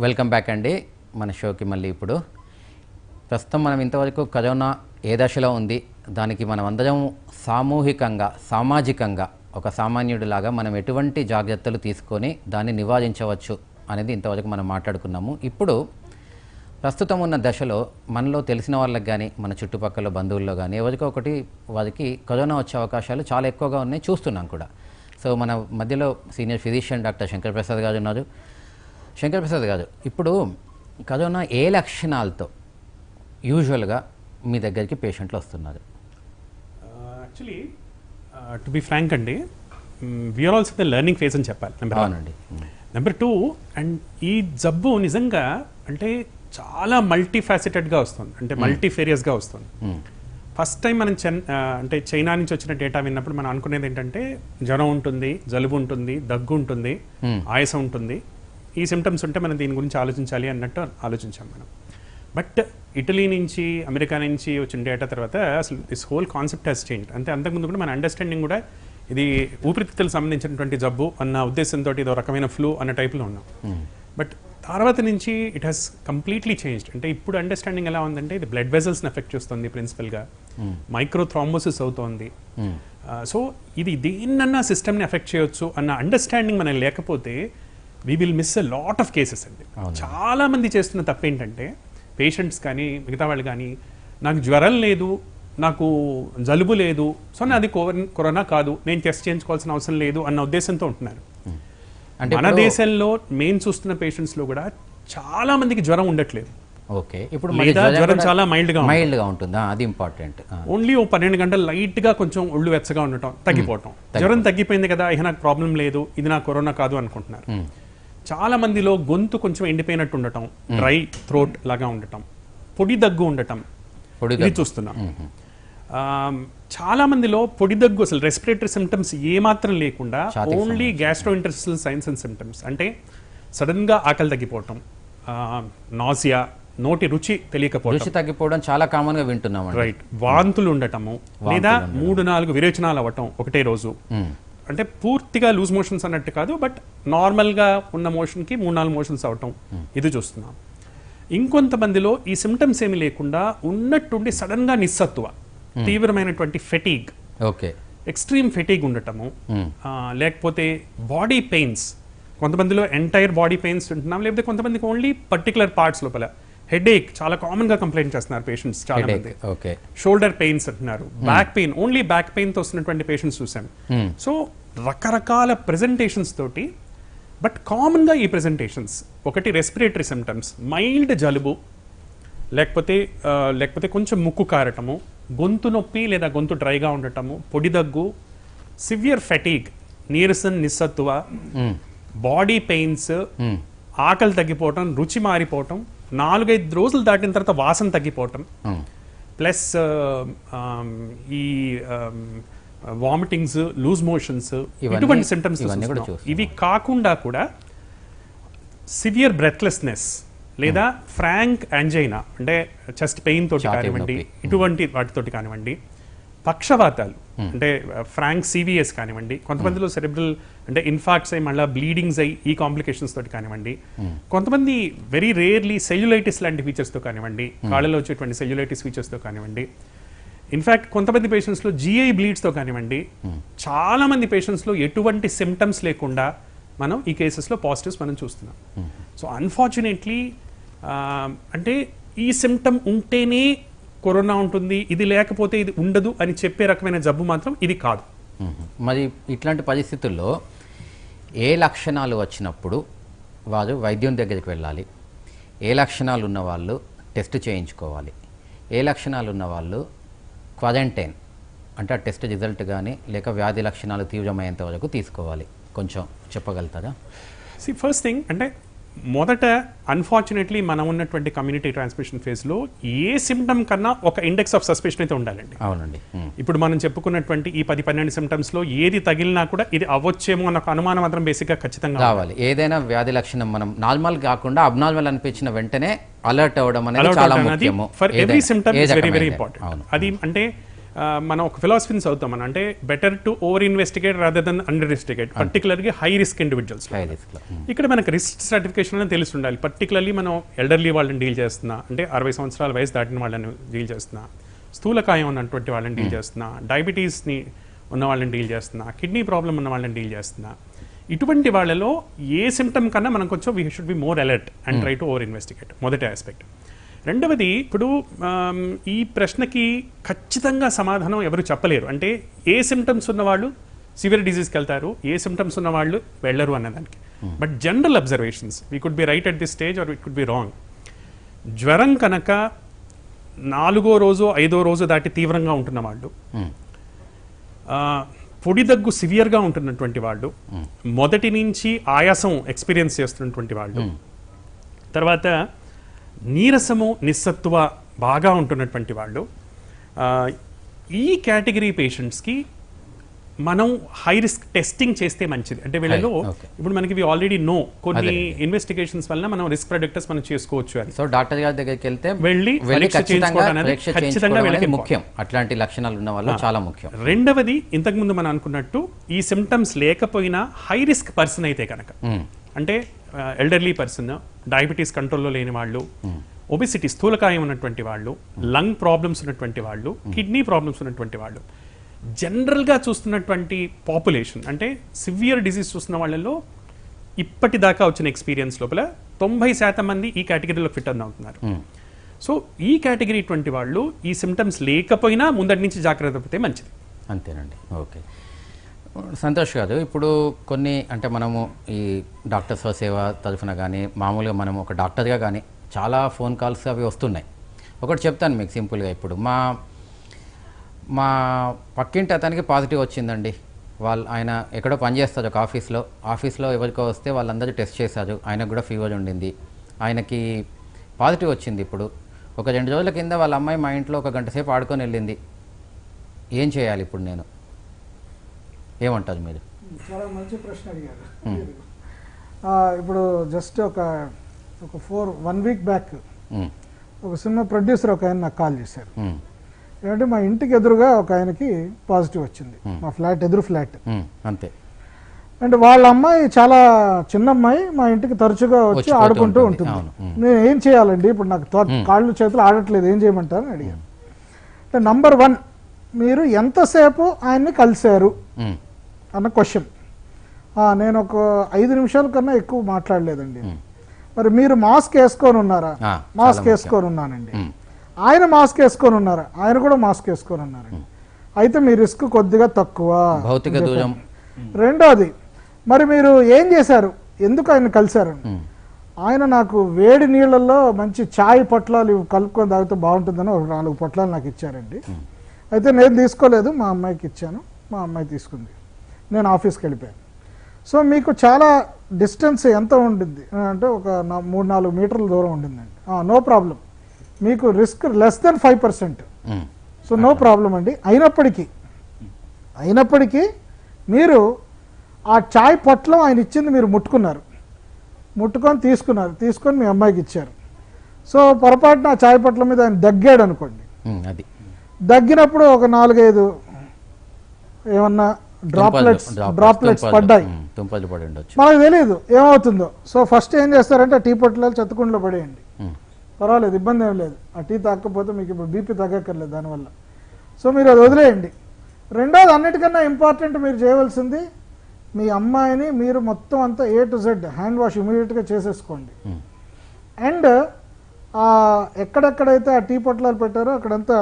Welcome back అండి మన షోకి. మళ్ళీ ఇప్పుడు ప్రస్తుతం మనం ఇంతవరకు కరోనా ఏ దశలో ఉంది, దానికి మనం అందరం సామూహికంగా సామాజికంగా ఒక సామాన్యుడిలాగా మనం ఎటువంటి జాగ్రత్తలు తీసుకొని దాన్ని నివారించవచ్చు అనేది ఇంతవరకు మనం మాట్లాడుకున్నాము. ఇప్పుడు ప్రస్తుతం ఉన్న దశలో మనలో తెలిసిన వాళ్ళకి కానీ మన చుట్టుపక్కల బంధువుల్లో కానీ ఎవరికో ఒకటి వారికి కరోనా వచ్చే అవకాశాలు చాలా ఎక్కువగా ఉన్నాయి, చూస్తున్నాం కూడా. సో మన మధ్యలో senior physician doctor Shankar Prasad గారు ఉన్నారు. శంకర్ ప్రసాద్ గారు, ఇప్పుడు కరోనా ఏ లక్షణాలతో యూజువల్గా మీ దగ్గరికి పేషెంట్లు వస్తున్నారు? యాక్చువల్లీ టు బి ఫ్రాంక్ అండి, we're also the learning phase అని చెప్పాలి. అవునండి. నెంబర్ 2, అండ్ ఈ జబ్బు నిజంగా అంటే చాలా మల్టీ ఫ్యాసెటెడ్గా వస్తుంది, అంటే మల్టీఫేరియస్గా వస్తుంది. ఫస్ట్ టైం మనం అంటే చైనా నుంచి వచ్చిన డేటా విన్నప్పుడు మనం అనుకునేది ఏంటంటే జ్వరం ఉంటుంది, జలుబు ఉంటుంది, దగ్గు ఉంటుంది, ఆయాసం ఉంటుంది, ఈ సిమ్టమ్స్ ఉంటే మనం దీని గురించి ఆలోచించాలి అన్నట్టు ఆలోచించాం మనం. బట్ ఇటలీ నుంచి అమెరికా నుంచి వచ్చిన డేటా తర్వాత అసలు this whole concept has change. అంటే అంతకుముందు కూడా మన అండర్స్టాండింగ్ కూడా ఇది ఊపిరితిత్తులకు సంబంధించినటువంటి జబ్బు అన్న ఉద్దేశంతో ఇదో రకమైన ఫ్లూ అన్న టైప్లో ఉన్నాం. బట్ తర్వాత నుంచి ఇట్ హ్యాస్ కంప్లీట్లీ చేంజ్డ్. అంటే ఇప్పుడు అండర్స్టాండింగ్ ఎలా ఉందంటే ఇది బ్లడ్ వెజల్స్ని ఎఫెక్ట్ చేస్తుంది ప్రిన్సిపల్గా, మైక్రో థ్రాంబోసిస్ అవుతోంది. సో ఇది దేన్నన్నా సిస్టమ్ని ఎఫెక్ట్ చేయొచ్చు అన్న అండర్స్టాండింగ్ మనకి లేకపోతే we will miss a lot of cases అండి. చాలా మంది చేస్తున్న తప్పు ఏంటంటే పేషెంట్స్ కానీ మిగతా వాళ్ళు కానీ నాకు జ్వరం లేదు, నాకు జలుబు లేదు, సో నాది కరోనా కాదు, నేను టెస్ట్ చేయించుకోవాల్సిన అవసరం లేదు అన్న ఉద్దేశంతో ఉంటున్నారు. మన దేశంలో మేము చూస్తున్న పేషెంట్స్లో కూడా చాలా మందికి జ్వరం ఉండట్లేదు. ఓకే, ఇప్పుడు జ్వరం చాలా మైల్డ్గా ఉంటుందా? అది ఇంపార్టెంట్. ఓన్లీ ఓ 12 గంటలు లైట్గా కొంచెం ఒళ్ళు వెచ్చగా ఉండటం, తగ్గిపోవటం, జ్వరం తగ్గిపోయింది కదా ఇక నాకు ప్రాబ్లం లేదు, ఇది నాకు కరోనా కాదు అనుకుంటున్నారు. చాలా మందిలో గొంతు కొంచెం ఎండిపోయినట్టు ఉండటం, డ్రై థ్రోట్ లాగా ఉండటం, పొడి దగ్గు ఉండటం, ఇది చూస్తున్నాం. చాలా మందిలో పొడి దగ్గు అసలు రెస్పిరేటరీ సిమ్టమ్స్ ఏమాత్రం లేకుండా only gastrointestinal science and symptoms, అంటే సడన్గా ఆకలి తగ్గిపోవటం, నాసియా, నోటి రుచి తగ్గిపోవడం చాలా కామన్ గా వింటున్నాం. రైట్, వాంతులు ఉండటము, లేదా 3-4 విరేచనాలు అవ్వటం ఒకటే రోజు. అంటే పూర్తిగా లూజ్ మోషన్స్ అన్నట్టు కాదు, బట్ నార్మల్గా ఉన్న మోషన్కి 3-4 మోషన్స్ అవటం, ఇది చూస్తున్నాం. ఇంకొంతమందిలో ఈ సిమ్టమ్స్ ఏమి లేకుండా ఉన్నట్టుండి సడన్గా నిస్సత్తువ, తీవ్రమైనటువంటి ఫెటీగ్, ఓకే, ఎక్స్ట్రీమ్ ఫెటీగ్ ఉండటము, లేకపోతే బాడీ పెయిన్స్, కొంతమందిలో ఎంటైర్ బాడీ పెయిన్స్ ఉంటున్నాం, లేకపోతే కొంతమందికి ఓన్లీ పర్టికులర్ పార్ట్స్ లోపల. హెడేక్ చాలా కామన్ గా కంప్లైంట్ చేస్తున్నారు పేషెంట్స్ చాలా మంది. షోల్డర్ పెయిన్స్ అంటున్నారు, back pain, only back pain తో వస్తున్నటువంటి పేషెంట్స్ చూసాం. సో రకరకాల ప్రెజెంటేషన్స్ తోటి, బట్ కామన్ గా ఈ ప్రెజెంటేషన్స్ ఒకటి రెస్పిరేటరీ సిమ్టమ్స్, మైల్డ్ జలుబు, లేకపోతే కొంచెం ముక్కు కారటము, గొంతు నొప్పి లేదా గొంతు డ్రైగా ఉండటము, పొడి దగ్గు, సివియర్ ఫెటీగ్, నీరసం, నిస్సత్తువ, బాడీ పెయిన్స్, ఆకలి తగ్గిపోవటం, రుచి మారిపోవటం, 4-5 రోజులు దాటిన తర్వాత వాసన తగ్గిపోవటం, ప్లస్ ఈ వామిటింగ్స్, లూజ్ మోషన్స్, ఇటువంటి సిమ్టమ్స్. ఇవి కాకుండా కూడా సివియర్ బ్రెత్లెస్నెస్ లేదా ఫ్రాంక్ యాంజైనా, అంటే చెస్ట్ పెయిన్ తోటి కానివ్వండి, ఇటువంటి వాటితోటి కానివ్వండి, పక్షవాతాలు అంటే ఫ్రాంక్ సివిఎస్ కానివ్వండి, కొంతమందిలో సెరెబ్రల్ అంటే ఇన్ఫాక్ట్స్ అయ్యి మళ్ళీ బ్లీడింగ్స్ అయ్యి ఈ కాంప్లికేషన్స్ తోటి కానివ్వండి, కొంతమంది వెరీ రేర్లీ సెల్యులైటిస్ లాంటి ఫీచర్స్తో కానివ్వండి, కాళ్ళలో వచ్చేటువంటి సెల్యులైటిస్ ఫీచర్స్తో కానివ్వండి, ఇన్ఫాక్ట్ కొంతమంది పేషెంట్స్లో జిఐ బ్లీడ్స్తో కానివ్వండి, చాలా మంది పేషెంట్స్లో ఎటువంటి సిమ్టమ్స్ లేకుండా మనం ఈ కేసెస్లో పాజిటివ్స్ మనం చూస్తున్నాం. సో అన్ఫార్చునేట్లీ అంటే ఈ సిమ్టమ్ ఉంటేనే కరోనా ఉంటుంది, ఇది లేకపోతే ఇది ఉండదు అని చెప్పే రకమైన జబ్బు మాత్రం ఇది కాదు. మరి ఇట్లాంటి పరిస్థితుల్లో ఏ లక్షణాలు వచ్చినప్పుడు వారు వైద్యం దగ్గరికి వెళ్ళాలి, ఏ లక్షణాలు ఉన్న వాళ్ళు టెస్ట్ చేయించుకోవాలి, ఏ లక్షణాలు ఉన్న వాళ్ళు క్వారంటైన్ అంటే ఆ టెస్ట్ రిజల్ట్ కానీ లేక వ్యాధి లక్షణాలు తీవ్రమయ్యేంత వరకు తీసుకోవాలి, కొంచెం చెప్పగలుగుతారా? ఫస్ట్ థింగ్ అంటే మొదట అన్ఫార్చునేట్లీ మనం ఉన్నటువంటి కమ్యూనిటీ ట్రాన్స్మిషన్ ఫేజ్లో ఏ సిమ్టమ్ కన్నా ఒక ఇండెక్స్ ఆఫ్ సస్పెషన్ అయితే ఉండాలండి. అవునండి. ఇప్పుడు మనం చెప్పుకున్నటువంటి ఈ 10-12 సిమ్టమ్స్లో ఏది తగిలినా కూడా ఇది అవ్వచ్చేమో అన్న ఒక అనుమానం మాత్రం బేసిక్గా ఖచ్చితంగా రావాలి. ఏదైనా వ్యాధి లక్షణం మనం నార్మల్ కాకుండా అబ్నార్మల్ అనిపించిన వెంటనే అలర్ట్ అవ్వడం అనేది చాలా ముఖ్యము. For every symptom is very very important. అది అంటే మనం ఒక ఫిలాసఫీని చదువుతాం మనం, అంటే better to over investigate rather than under investigate, పర్టికులర్గా హై రిస్క్ ఇండివిజువల్స్. ఇక్కడ మనకు రిస్క్ సర్టిఫికేషన్ అని తెలిసి ఉండాలి. పర్టికులర్లీ మనం ఎల్డర్లీ వాళ్ళని డీల్ చేస్తున్నా, అంటే 60 సంవత్సరాల వయసు దాటిన వాళ్ళని డీల్ చేస్తున్నా, స్థూలకాయం ఉన్నటువంటి వాళ్ళని డీల్ చేస్తున్నా, డయాబెటీస్ని ఉన్న వాళ్ళని డీల్ చేస్తున్నా, కిడ్నీ ప్రాబ్లం ఉన్న వాళ్ళని డీల్ చేస్తున్నా, ఇటువంటి వాళ్ళలో ఏ సిమ్టమ్ కన్నా మనం కొంచెం we should be more alert and try to over investigate. మొదటి ఆస్పెక్ట్. రెండవది, ఇప్పుడు ఈ ప్రశ్నకి ఖచ్చితంగా సమాధానం ఎవరు చెప్పలేరు. అంటే ఏ సిమ్టమ్స్ ఉన్నవాళ్ళు సివియర్ డిజీజ్కి వెళ్తారు, ఏ సిమ్టమ్స్ ఉన్నవాళ్ళు వెళ్ళరు అన్నదానికి. But general observations we could be right at this stage or we could be wrong. జ్వరం కనుక 4వ రోజు 5వ రోజు దాటి తీవ్రంగా ఉంటున్న వాళ్ళు, పొడి దగ్గు సివియర్గా ఉంటున్నటువంటి వాళ్ళు, మొదటి నుంచి ఆయాసం ఎక్స్పీరియన్స్ చేస్తున్నటువంటి వాళ్ళు, తర్వాత నీరసము నిస్సత్తువ బాగా ఉంటున్నటువంటి వాళ్ళు, ఈ కేటగిరీ పేషెంట్స్కి మనం హై రిస్క్ టెస్టింగ్ చేస్తే మంచిది. అంటే వీళ్ళలో ఇప్పుడు మనకి ఆల్రెడీ నో కొన్ని ఇన్వెస్టిగేషన్స్ వల్ల మనం రిస్క్ ప్రెడిక్టర్స్ మనం చేసుకోవచ్చు అని. సో డాక్టర్ గారి దగ్గరికి వెళ్తే వెళ్ళి ఖచ్చితంగా వీళ్ళకి ముఖ్యం. అట్లాంటి లక్షణాలు ఉన్న వాళ్ళు చాలా ముఖ్యం. రెండవది, ఇంతకుముందు మనం అనుకున్నట్టు ఈ సిమ్టమ్స్ లేకపోయినా హై రిస్క్ పర్సన్ అయితే కనుక, అంటే ఎల్డర్లీ పర్సన్, డయాబెటీస్ కంట్రోల్లో లేని వాళ్ళు, ఒబిసిటీ స్థూలకాయం ఉన్నటువంటి వాళ్ళు, లంగ్ ప్రాబ్లమ్స్ ఉన్నటువంటి వాళ్ళు, కిడ్నీ ప్రాబ్లమ్స్ ఉన్నటువంటి వాళ్ళు, జనరల్గా చూస్తున్నటువంటి పాపులేషన్, అంటే సివియర్ డిసీజ్ చూస్తున్న వాళ్ళలో ఇప్పటిదాకా వచ్చిన ఎక్స్పీరియన్స్ లోపల 90% మంది ఈ కేటగిరీలో ఫిట్ అవుతున్నారు. సో ఈ కేటగిరీ ఇటువంటి వాళ్ళు ఈ సిమ్టమ్స్ లేకపోయినా ముందటి నుంచి జాగ్రత్త పడితే మంచిది. అంతేనండి. ఓకే, సంతోష్ గారు, ఇప్పుడు కొన్ని అంటే మనము ఈ డాక్టర్స్ సేవ తరఫున కానీ మామూలుగా మనం ఒక డాక్టర్గా కానీ చాలా ఫోన్ కాల్స్ అవి వస్తున్నాయి. ఒకటి చెప్తాను మీకు సింపుల్గా. ఇప్పుడు మా పక్కింటి అతనికి పాజిటివ్ వచ్చిందండి. ఆయన ఎక్కడో పనిచేస్తారు ఒక ఆఫీస్లో ఎవరికో వస్తే వాళ్ళందరూ టెస్ట్ చేశారు, ఆయనకు కూడా ఫీవర్ ఉండింది, ఆయనకి పాజిటివ్ వచ్చింది. ఇప్పుడు ఒక 2 రోజుల కింద వాళ్ళ అమ్మాయి మా ఇంట్లో ఒక గంట సేపు ఆడుకొని వెళ్ళింది. ఏం చేయాలి ఇప్పుడు నేను? ఏమంటారు మీరు? చాలా మంచి ప్రశ్న అడిగారు. ఇప్పుడు జస్ట్ ఒక 1 వీక్ బ్యాక్ ఒక సినిమా ప్రొడ్యూసర్ ఒక ఆయన నాకు కాల్ చేశారు. ఏంటంటే మా ఇంటికి ఎదురుగా ఒక ఆయనకి పాజిటివ్ వచ్చింది, మా ఫ్లాట్ ఎదురు ఫ్లాట్. అంతే. అంటే వాళ్ళ అమ్మాయి చాలా చిన్న అమ్మాయి, మా ఇంటికి తరచుగా వచ్చి ఆడుకుంటూ ఉంటుంది. నేను ఏం చేయాలండి ఇప్పుడు, నాకు కాళ్ళు చేతులు ఆడట్లేదు, ఏం చేయమంటారని అడిగాను. అంటే నంబర్ 1, మీరు ఎంతసేపు ఆయన్ని కలిశారు అన్న క్వశ్చన్. నేను ఒక 5 నిమిషాల కన్నా ఎక్కువ మాట్లాడలేదండి. మరి మీరు మాస్క్ వేసుకొని ఉన్నారా? మాస్క్ వేసుకొని ఉన్నానండి. ఆయన మాస్క్ వేసుకొని ఉన్నారా? ఆయన కూడా మాస్క్ వేసుకొని ఉన్నారండి. అయితే మీ రిస్క్ కొద్దిగా తక్కువ. భౌతిక దూరం. రెండోది, మరి మీరు ఏం చేశారు, ఎందుకు ఆయన కలిశారు? ఆయన నాకు వేడి నీళ్ళల్లో మంచి ఛాయ్ పొట్లాలు కలుపుకొని తాగితే బాగుంటుందని ఒక 4 పొట్లాలు నాకు ఇచ్చారండి. అయితే నేను తీసుకోలేదు, మా అమ్మాయికి ఇచ్చాను, మా అమ్మాయి తీసుకుంది, నేను ఆఫీస్కి వెళ్ళిపోయాను. సో మీకు చాలా డిస్టెన్స్ ఎంత ఉండింది అంటే ఒక 3-4 మీటర్ల దూరం ఉండిందండి. నో ప్రాబ్లం, మీకు risk less than 5%. So no problem అండి. అయినప్పటికీ మీరు ఆ చాయ్ పొట్లం ఆయన ఇచ్చింది మీరు తీసుకొని మీ అమ్మాయికి ఇచ్చారు. సో పొరపాటున ఆ చాయ్ పొట్లం మీద ఆయన దగ్గాడు అనుకోండి. దగ్గినప్పుడు ఒక 4-5 ఏమన్నా డ్రాప్లెట్స్ పడ్డాయి, మనకు తెలియదు ఏమవుతుందో. సో ఫస్ట్ ఏం చేస్తారంటే టీ పొట్లాలు చెత్తకుండలో పడేయండి, పర్వాలేదు, ఇబ్బంది ఏం లేదు. ఆ టీ తాగకపోతే మీకు ఇప్పుడు బీపీ తగ్గక్కర్లేదు దానివల్ల. సో మీరు అది వదిలేయండి. రెండోది, అన్నిటికన్నా ఇంపార్టెంట్ మీరు చేయవలసింది, మీ అమ్మాయిని మీరు మొత్తం అంతా A to Z hand wash ఇమీడియట్గా చేసేసుకోండి. అండ్ ఎక్కడెక్కడైతే ఆ టీ పొట్లాలు పెట్టారో అక్కడంతా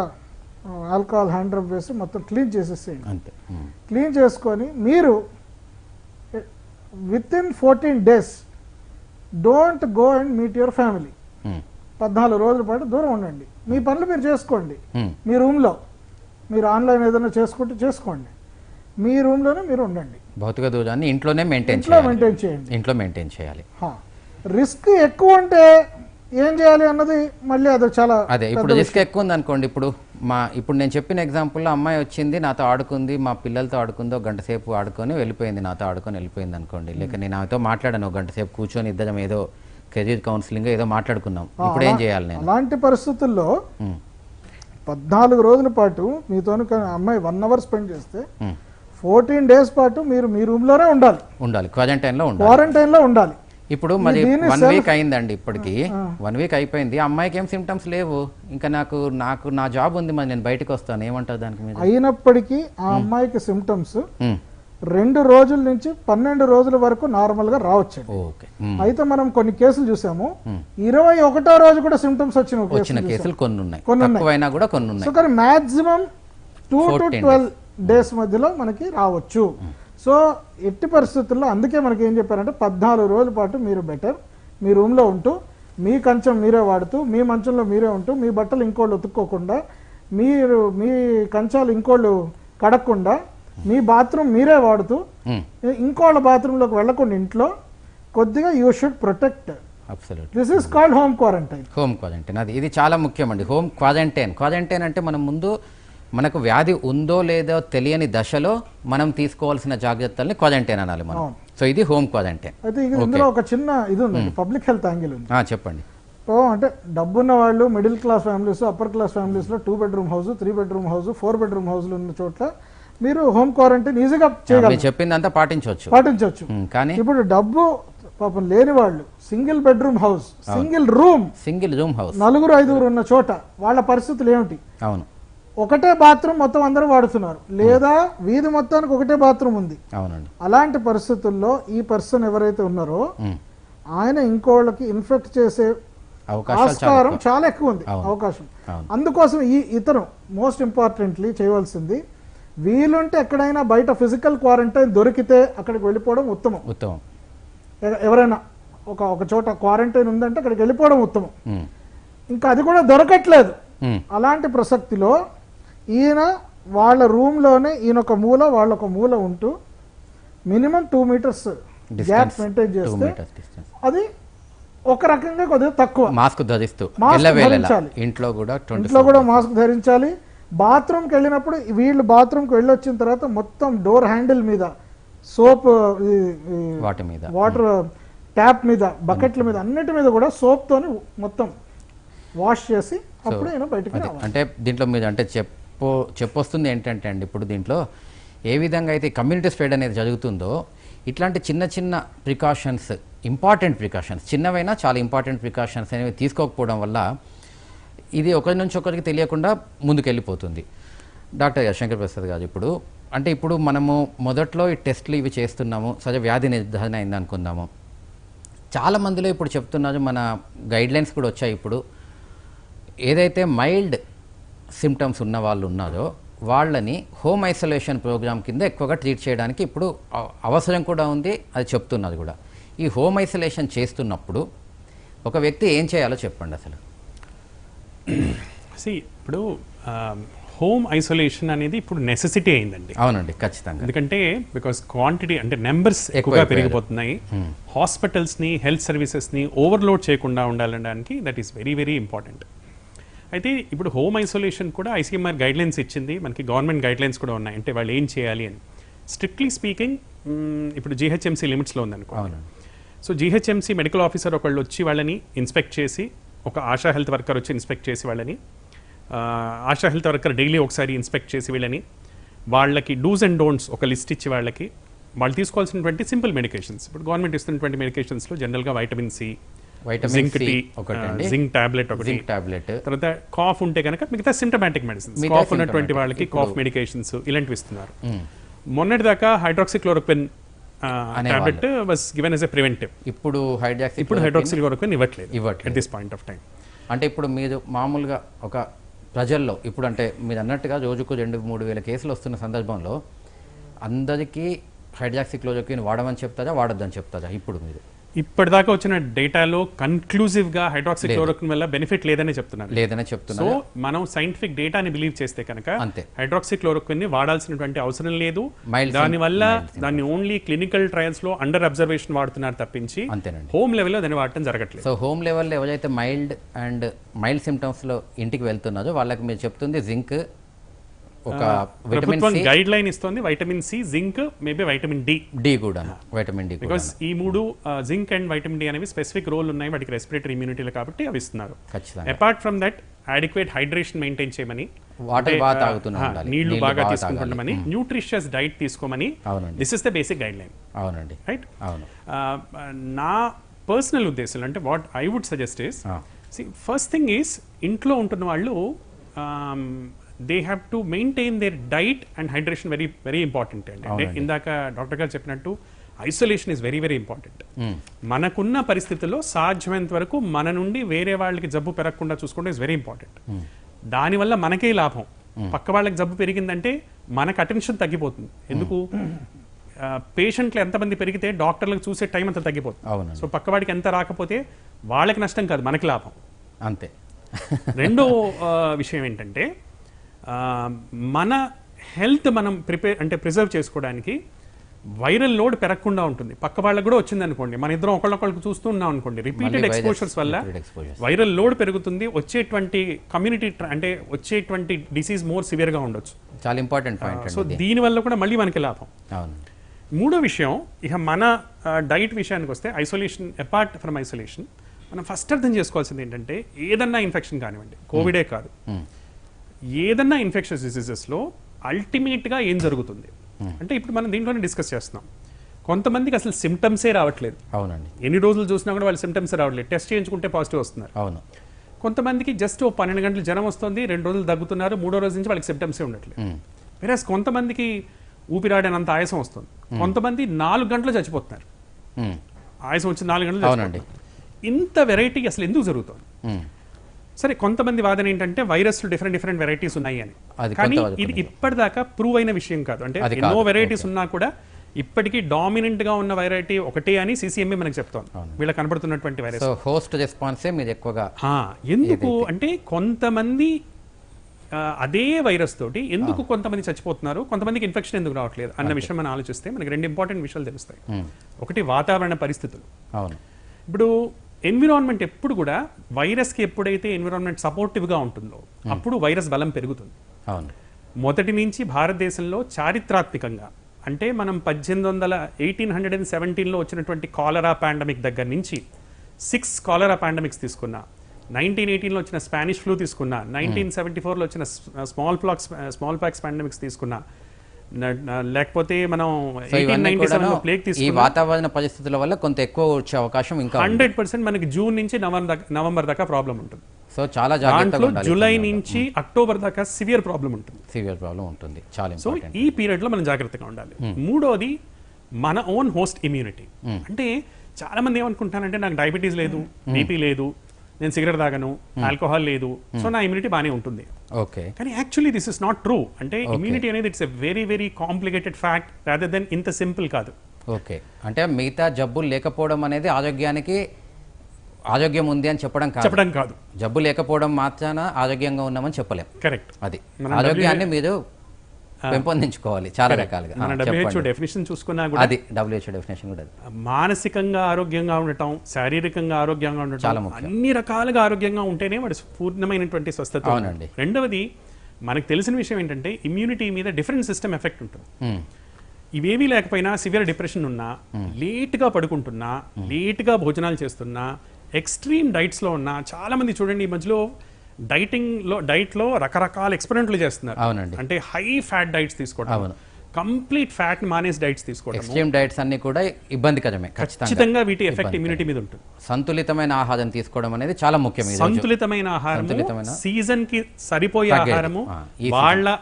ఆల్కహాల్ హ్యాండ్ రబ్ వేసి మొత్తం క్లీన్ చేసేసేయండి. క్లీన్ చేసుకొని మీరు with in 14 days don't go and meet your family. 14 రోజుల పాటు దూరం ఉండండి. మీ పనులు మీరు చేసుకోండి మీ రూమ్లో. మీరు ఆన్లైన్ ఏదైనా చేసుకోండి, మీ రూమ్లోనే మీరు ఉండండి. భౌతిక దూరాన్ని ఇంట్లోనే మెయింటైన్ చేయాలి. రిస్క్ ఎక్కువ ఉంటే ఏం చేయాలి అన్నది మళ్ళీ అది చాలా అదే ఇప్పుడు రిస్క్ ఎక్కువ ఉంది అనుకోండి. ఇప్పుడు నేను చెప్పిన ఎగ్జాంపుల్లో అమ్మాయి వచ్చింది, నాతో ఆడుకుంది, మా పిల్లలతో ఆడుకుంది, ఒక గంట సేపు ఆడుకొని వెళ్ళిపోయింది, నాతో ఆడుకొని వెళ్ళిపోయింది అనుకోండి. లేక నేను ఆమెతో మాట్లాడాను, ఒక గంట సేపు కూర్చొని ఇద్దరం ఏదో కెరీర్ కౌన్సిలింగ్ ఏదో మాట్లాడుకున్నాం. ఇప్పుడు ఏం చేయాలి నేను? అలాంటి పరిస్థితుల్లో 14 రోజుల పాటు మీతో అమ్మాయి 1 hour స్పెండ్ చేస్తే 14 days పాటు మీరు మీ రూమ్ లోనే ఉండాలి, క్వారంటైన్ లో ఉండాలి. ఇప్పుడు మరి 1 week అయిందండి, ఇప్పటికి 1 week అయిపోయింది, అమ్మాయికి ఏం సిమ్టమ్స్ లేవు, ఇంకా నాకు నా జాబ్ ఉంది, మరి నేను బయటకు వస్తాను, ఏమంటారు దానికి మీద? అయినప్పటికీ ఆ అమ్మాయికి సిమ్టమ్స్ 2 రోజుల నుంచి 12 రోజుల వరకు నార్మల్ గా రావచ్చు. అయితే మనం కొన్ని కేసులు చూసాము, 21వ రోజు కూడా సిమ్టమ్స్ వచ్చిన కేసులు కొన్ని ఉన్నాయి. సో కానీ మాక్సిమం 2 to 12 days మధ్యలో మనకి రావచ్చు. సో ఎట్టి పరిస్థితుల్లో అందుకే మనకి ఏం చెప్పారంటే 14 రోజుల పాటు మీరు బెటర్ మీ రూమ్ లో ఉంటూ, మీ కంచం మీరే వాడుతూ, మీ మంచంలో మీరే ఉంటూ, మీ బట్టలు ఇంకోళ్ళు ఉతుక్కోకుండా, మీరు మీ కంచాలు ఇంకోళ్ళు కడగకుండా, మీ బాత్రూమ్ మీరే వాడుతూ, ఇంకోళ్ళ బాత్రూంలోకి వెళ్లకుండా ఇంట్లో కొద్దిగా you should protect. This is called home quarantine. అది ఇది చాలా ముఖ్యమండి. హోమ్ క్వారంటైన్ అంటే మనం ముందు మనకు వ్యాధి ఉందో లేదో తెలియని దశలో మనం తీసుకోవాల్సిన జాగ్రత్తల్ని క్వారంటైన్ అనాలి మనం. సో ఇది హోమ్ క్వారంటైన్. అయితే ఇందులో ఒక చిన్న ఇది ఉంది, పబ్లిక్ హెల్త్ యాంగిల్ ఉంది. చెప్పండి. అంటే డబ్బున్న వాళ్ళు, middle class families, upper class families లో 2 bedroom house, 3 bedroom house, 4 bedroom హౌస్లు ఉన్న చోట్ల మీరు హోమ్ క్వారంటైన్ ఈజీగా చేయగలరు, చెప్పిందంతా పాటించవచ్చు. కానీ ఇప్పుడు డబ్బు పాపం లేని వాళ్ళు single bedroom house, single room house, 4-5 ఉన్న చోట వాళ్ళ పరిస్థితులు ఏమిటి? అవును, ఒకటే బాత్రూమ్ మొత్తం అందరూ వాడుతున్నారు, లేదా వీధి మొత్తానికి ఒకటే బాత్రూమ్ ఉంది. అవునండి. అలాంటి పరిస్థితుల్లో ఈ పర్సన్ ఎవరైతే ఉన్నారో ఆయన ఇంకోళ్ళకి ఇన్ఫెక్ట్ చేసే ఆస్కారం చాలా ఎక్కువ ఉంది, అవకాశం. అందుకోసం ఇతను మోస్ట్ ఇంపార్టెంట్లీ చేయవలసింది, వీలుంటే ఎక్కడైనా బయట ఫిజికల్ క్వారంటైన్ దొరికితే అక్కడికి వెళ్ళిపోవడం ఉత్తమం. ఎవరైనా ఒక చోట క్వారంటైన్ ఉందంటే అక్కడికి వెళ్ళిపోవడం ఉత్తమం. ఇంకా అది కూడా దొరకట్లేదు, అలాంటి ప్రసక్తిలో ఈయన వాళ్ళ రూమ్ లోనే ఈయన ఒక మూల వాళ్ళొక మూల ఉంటూ మినిమం 2 meters గ్యాప్ మెయింటైన్ చేస్తే అది ఒక రకంగా కొద్దిగా తక్కువ. మాస్క్ ధరిస్తూ ఇంట్లో కూడా మాస్క్ ధరించాలి. బాత్రూమ్కి వెళ్ళినప్పుడు వీళ్ళు బాత్రూమ్కి వెళ్ళొచ్చిన తర్వాత మొత్తం డోర్ హ్యాండిల్ మీద సోప్, వాటర్ ట్యాప్ మీద, బకెట్ల మీద, అన్నిటి మీద కూడా సోప్ తోని మొత్తం వాష్ చేసి అప్పుడు బయటకు రావాలి. అంటే దీంట్లో మీద అంటే చెప్పొస్తుంది ఏంటంటే అండి, ఇప్పుడు దీంట్లో ఏ విధంగా అయితే కమ్యూనిటీ స్ప్రెడ్ అనేది జరుగుతుందో ఇట్లాంటి చిన్న ప్రికాషన్స్, ఇంపార్టెంట్ ప్రికాషన్స్, చిన్నవైనా చాలా ఇంపార్టెంట్ ప్రికాషన్స్ అనేవి తీసుకోకపోవడం వల్ల ఇది ఒకరి నుంచి ఒకరికి తెలియకుండా ముందుకెళ్ళిపోతుంది. డాక్టర్ శంకర్ ప్రసాద్ గారు, ఇప్పుడు మనము మొదట్లో ఈ టెస్ట్లు ఇవి చేస్తున్నాము, సరే వ్యాధి నిర్ధారణ అయింది అనుకుందాము. చాలా మందిలో ఇప్పుడు చెప్తున్నారు, మన గైడ్లైన్స్ కూడా వచ్చాయి, ఇప్పుడు ఏదైతే మైల్డ్ సిమ్టమ్స్ ఉన్న వాళ్ళు ఉన్నారో వాళ్ళని హోమ్ ఐసోలేషన్ ప్రోగ్రామ్ కింద ఎక్కువగా ట్రీట్ చేయడానికి ఇప్పుడు అవసరం కూడా ఉంది, అది చెప్తున్నది కూడా. ఈ హోమ్ ఐసోలేషన్ చేస్తున్నప్పుడు ఒక వ్యక్తి ఏం చేయాలో చెప్పండి అసలు. ఇప్పుడు హోమ్ ఐసోలేషన్ అనేది ఇప్పుడు నెసెసిటీ అయిందండి. అవునండి, ఖచ్చితంగా. ఎందుకంటే బికాస్ క్వాంటిటీ అంటే నెంబర్స్ ఎక్కువగా పెరిగిపోతున్నాయి. హాస్పిటల్స్ని, హెల్త్ సర్వీసెస్ని ఓవర్లోడ్ చేయకుండా ఉండాలనడానికి that is very very important. అయితే ఇప్పుడు హోమ్ ఐసోలేషన్ కూడా ఐసీఎంఆర్ గైడ్లైన్స్ ఇచ్చింది, మనకి గవర్నమెంట్ గైడ్లైన్స్ కూడా ఉన్నాయి, అంటే వాళ్ళు ఏం చేయాలి అని. స్ట్రిక్ట్లీ స్పీకింగ్ ఇప్పుడు జీహెచ్ఎంసీ లిమిట్స్లో ఉందనుకో. సో జీహెచ్ఎంసీ మెడికల్ ఆఫీసర్ ఒకళ్ళు వచ్చి వాళ్ళని ఇన్స్పెక్ట్ చేసి, ఒక ఆశా హెల్త్ వర్కర్ వచ్చి ఇన్స్పెక్ట్ చేసి వాళ్ళని, ఆశా హెల్త్ వర్కర్ డైలీ ఒకసారి ఇన్స్పెక్ట్ చేసి వీళ్ళని, వాళ్ళకి డూస్ అండ్ డోంట్స్ ఒక లిస్ట్ ఇచ్చి వాళ్ళకి వాళ్ళు తీసుకోవాల్సినటువంటి సింపుల్ మెడికేషన్స్, ఇప్పుడు గవర్నమెంట్ ఇస్తున్నటువంటి మెడికేషన్స్లో జనరల్గా వైటమిన్ సి, జింక్ టీ, జింక్ టాబ్లెట్ ఒకటి, తర్వాత కాఫ్ ఉంటే కనుక మిగతా సింటమాటిక్ మెడిసిన్స్, కాఫ్ ఉన్నటువంటి వాళ్ళకి కాఫ్ మెడికేషన్స్ ఇలాంటివి ఇస్తున్నారు. మొన్నటి దాకా hydroxychloroquine tablet was given as a preventive. ఇప్పుడు హైడ్రాక్సిక్లోరోక్విన్ ఇవ్వట్లేదు at this point of time. అంటే ఇప్పుడు మీరు మామూలుగా ఒక ప్రజల్లో ఇప్పుడు అంటే మీరు అన్నట్టుగా రోజుకు 2-3 వేల కేసులు వస్తున్న సందర్భంలో అందరికీ హైడ్రాక్సిక్లోరోక్విన్ వాడమని చెప్తారా, వాడొద్దని చెప్తారా? ఇప్పుడు మీరు ఇప్పటిదాకా వచ్చిన డేటాలో కన్క్లూజివ్ గా హైడ్రాక్సిక్లోరోక్విన్ వల్ల బెనిఫిట్ లేదని చెప్తున్నారు. లేదని సో చెప్తున్నారు. మనం సైంటిఫిక్ డేటాని బిలీవ్ చేస్తే కనుక అంతే. హైడ్రాక్సిక్లోరోక్విన్ ని వాడాల్సినటువంటి అవసరం లేదు. Mild దానివల్ల symptoms. దాన్ని ఓన్లీ క్లినికల్ ట్రయల్స్ లో అండర్ అబ్జర్వేషన్ వాడుతున్నారు తప్పించి అంతేనండి. హోమ్ లెవెల్లో దాన్ని వాడటం జరగట్లేదు. సో హోమ్ లెవెల్లో ఎవరైతే మైల్డ్ సిమ్టమ్స్లో ఇంటికి వెళ్తున్నారో వాళ్ళకి మీరు చెప్తుంది జింక్, ఒక విటమిన్ ప్రభుత్వం సి, గైడ్ లైన్ ఇస్తుంది vitamin C, zinc, maybe vitamin D. D కూడా, వైటమిన్ డి కూడా. బికాస్ ఈ మూడు జింక్ అండ్ వైటమిన్ డి అనేవి స్పెసిఫిక్ రోల్ ఉన్నాయి వాటికి రెస్పిరేటరీ ఇమ్యూనిటీలో, కాబట్టి అవి ఇస్తున్నారు. ఖచ్చితంగా. Apart from that adequate hydration maintain చేయమని, వాటర్ బాగా తాగుతూనే ఉండాలి, నీళ్లు బాగా బాగా తీసుకుంటామని, న్యూట్రిషియస్ డైట్ తీసుకోమని. అవునండి. This is the basic guideline. అవునండి. రైట్. అవును. నా పర్సనల్ ఉద్దేశం అంటే what I would suggest is, first thing is ఇంట్లో ఉంటున్న వాళ్ళు they have to maintain their diet and hydration very very important అండి. అంటే ఇందాక డాక్టర్ గారు చెప్పినట్టు isolation is very very important. మనకున్న పరిస్థితుల్లో సాధ్యమైనంత వరకు మన నుండి వేరే వాళ్ళకి జబ్బు పెరగకుండా చూసుకోవడం ఇస్ వెరీ ఇంపార్టెంట్. దానివల్ల మనకే లాభం. పక్క వాళ్ళకి జబ్బు పెరిగిందంటే మనకు అటెన్షన్ తగ్గిపోతుంది. ఎందుకు? పేషెంట్లు ఎంతమంది పెరిగితే డాక్టర్లకు చూసే టైం అంత తగ్గిపోతుంది. సో పక్కవాడికి ఎంత రాకపోతే వాళ్ళకి నష్టం కాదు, మనకి లాభం. అంతే. రెండో విషయం ఏంటంటే మన హెల్త్ మనం ప్రిజర్వ్ చేసుకోవడానికి వైరల్ లోడ్ పెరగకుండా ఉంటుంది. పక్క వాళ్ళకి కూడా వచ్చింది అనుకోండి, మన ఇద్దరం ఒకళ్ళొకళ్ళకి చూస్తూ ఉన్నాం అనుకోండి, రిపీటెడ్ ఎక్స్పోజర్స్ వల్ల వైరల్ లోడ్ పెరుగుతుంది. వచ్చేటువంటి కమ్యూనిటీ అంటే వచ్చేటువంటి డిసీజ్ మోర్ సివియర్ గా ఉండొచ్చు. చాలా ఇంపార్టెంట్ పాయింట్. సో దీని వల్ల కూడా మళ్ళీ మనకి లాభం. అవును. మూడో విషయం, ఇక మన డైట్ విషయానికి వస్తే ఐసోలేషన్, అపార్ట్ ఫ్రమ్ ఐసోలేషన్ మనం ఫస్ట్ అర్థం చేసుకోవాల్సింది ఏంటంటే ఏదన్నా ఇన్ఫెక్షన్ కానివ్వండి, కోవిడే కాదు, ఏదన్నా ఇన్ఫెక్షన్స్ డిసీజెస్లో అల్టిమేట్గా ఏం జరుగుతుంది అంటే ఇప్పుడు మనం దీంట్లోనే డిస్కస్ చేస్తున్నాం. కొంతమందికి అసలు సిమ్టమ్సే రావట్లేదు. అవునండి. ఎన్ని రోజులు చూసినా కూడా వాళ్ళు సిమ్టమ్సే రావట్లేదు, టెస్ట్ చేయించుకుంటే పాజిటివ్ వస్తున్నారు. అవును. కొంతమందికి జస్ట్ 12 గంటలు జ్వరం వస్తుంది, 2 రోజులు దగ్గుతున్నారు, 3వ రోజు నుంచి వాళ్ళకి సిమ్టమ్సే ఉండట్లేదు. వేరేస్ కొంతమందికి ఊపిరాడనంత ఆయాసం వస్తుంది, కొంతమంది 4 గంటలు చచ్చిపోతున్నారు. ఆయాసం వచ్చి 4 గంటలు చచ్చిపోతున్నారు. ఇంత వెరైటీ అసలు ఎందుకు జరుగుతుంది? సరే, కొంతమంది వాదన ఏంటంటే వైరస్లు డిఫరెంట్ వెరైటీస్ ఉన్నాయి అని. కానీ ఇది ఇప్పటిదాకా ప్రూవ్ అయిన విషయం కాదు. అంటే ఎన్నో వెరైటీస్ ఉన్నా కూడా ఇప్పటికీ డామినెంట్ గా ఉన్న వెరైటీ ఒకటే అని సిసిఎంఏ మనకు చెప్తోంది. వీళ్ళకి కనబడుతున్నటువంటి వైరస్ హోస్ట్ రెస్పాన్సే మీరు ఎక్కువగా. ఎందుకు అంటే కొంతమంది అదే వైరస్ తోటి ఎందుకు కొంతమంది చచ్చిపోతున్నారు, కొంతమందికి ఇన్ఫెక్షన్ ఎందుకు రావట్లేదు అన్న విషయం మనం ఆలోచిస్తే మనకి 2 ఇంపార్టెంట్ విషయాలు తెలుస్తాయి. ఒకటి వాతావరణ పరిస్థితులు. అవును. ఇప్పుడు ఎన్విరాన్మెంట్ ఎప్పుడు కూడా వైరస్కి ఎప్పుడైతే ఎన్విరాన్మెంట్ సపోర్టివ్గా ఉంటుందో అప్పుడు వైరస్ బలం పెరుగుతుంది. అవును. మొదటి నుంచి భారతదేశంలో చారిత్రాత్మకంగా అంటే మనం 1817లో వచ్చినటువంటి కాలరా పాండమిక్ దగ్గర నుంచి 6 కాలరా పాండమిక్స్ తీసుకున్నా, 1918లో వచ్చిన స్పానిష్ ఫ్లూ తీసుకున్నా, 1974లో వచ్చిన స్మాల్ పాక్స్ పాండమిక్స్ తీసుకున్నా, లేకపోతే మనం 1897లో ప్లేగ్ ఈ తీసుకున్నా, వాతావరణ పరిస్థితుల వల్ల కొంత ఎక్కువ వచ్చే అవకాశం ఇంకా 100% మనకి జూన్ నుంచి నవంబర్ దాకా ప్రాబ్లం ఉంటుంది. సో చాలా జాగ్రత్తగా ఉండాలి. జూలై నుంచి అక్టోబర్ దాకా సివియర్ ప్రాబ్లం ఉంటుంది. సివియర్ ప్రాబ్లం ఉంటుంది. చాలా సో ఇంపార్టెంట్. ఈ పీరియడ్ లో మనం జాగ్రత్తగా ఉండాలి. మూడోది మన ఓన్ హోస్ట్ ఇమ్యూనిటీ. అంటే చాలా మంది ఏమనుకుంటారంటే నాకు డయాబెటీస్ లేదు, బీపీ లేదు, నేను సిగరెట్ తాగను, ఆల్కహాల్ లేదు, సో నా ఇమ్యూనిటీ బాగానే ఉంటుంది. ఓకే. కానీ actually this is not true. అంటే ఇమ్యూనిటీ అనేది it's a very very complicated fact rather than ఇంత సింపుల్ కాదు. ఓకే. అంటే మిగతా జబ్బులు లేకపోవడం అనేది ఆరోగ్యం ఉంది అని చెప్పడం కాదు. జబ్బు లేకపోవడం మాత్రాన ఆరోగ్యంగా ఉన్నామని చెప్పలేం. కరెక్ట్. అది ఆరోగ్యాన్ని మీరు పెంపొందించుకోవాలి చాలా రకాలుగా. మన WHO డెఫినేషన్ చూసుకున్నా కూడా అది WHO డెఫినేషన్ కూడా మానసికంగా ఆరోగ్యంగా ఉండటం, శారీరకంగా ఆరోగ్యంగా ఉండటం, అన్ని రకాలుగా ఆరోగ్యంగా ఉంటేనే వాడు పూర్ణమైనటువంటి స్వస్థత. అవునండి. రెండవది మనకు తెలిసిన విషయం ఏంటంటే ఇమ్యూనిటీ మీద డిఫరెంట్ సిస్టమ్ ఎఫెక్ట్ ఉంటుంది. ఇవేమీ లేకపోయినా సివియర్ డిప్రెషన్ ఉన్నా, లేట్గా పడుకుంటున్నా, లేట్గా భోజనాలు చేస్తున్నా, ఎక్స్ట్రీమ్ డైట్స్లో ఉన్నా, చాలా మంది చూడండి ఈ మధ్యలో డైట్లో రకరకాల ఎక్స్పెరిమెంట్లు చేస్తున్నారు. అవునండి. అంటే హై ఫ్యాట్ డైట్స్ తీసుకోవడం, కంప్లీట్ ఫ్యాట్ మానేస్ డైట్స్ తీసుకోవడం, ఎక్స్ట్రీమ్ డైట్స్ అన్ని కూడా ఇబ్బందికరమే. ఖచ్చితంగా వీటి ఎఫెక్ట్ ఇమ్యూనిటీ మీద ఉంటుంది. సంతులితమైన ఆహారం తీసుకోవడం అనేది చాలా ముఖ్యం. సంతులితమైన ఆహారం, సీజన్ కి సరిపోయే ఆహారము,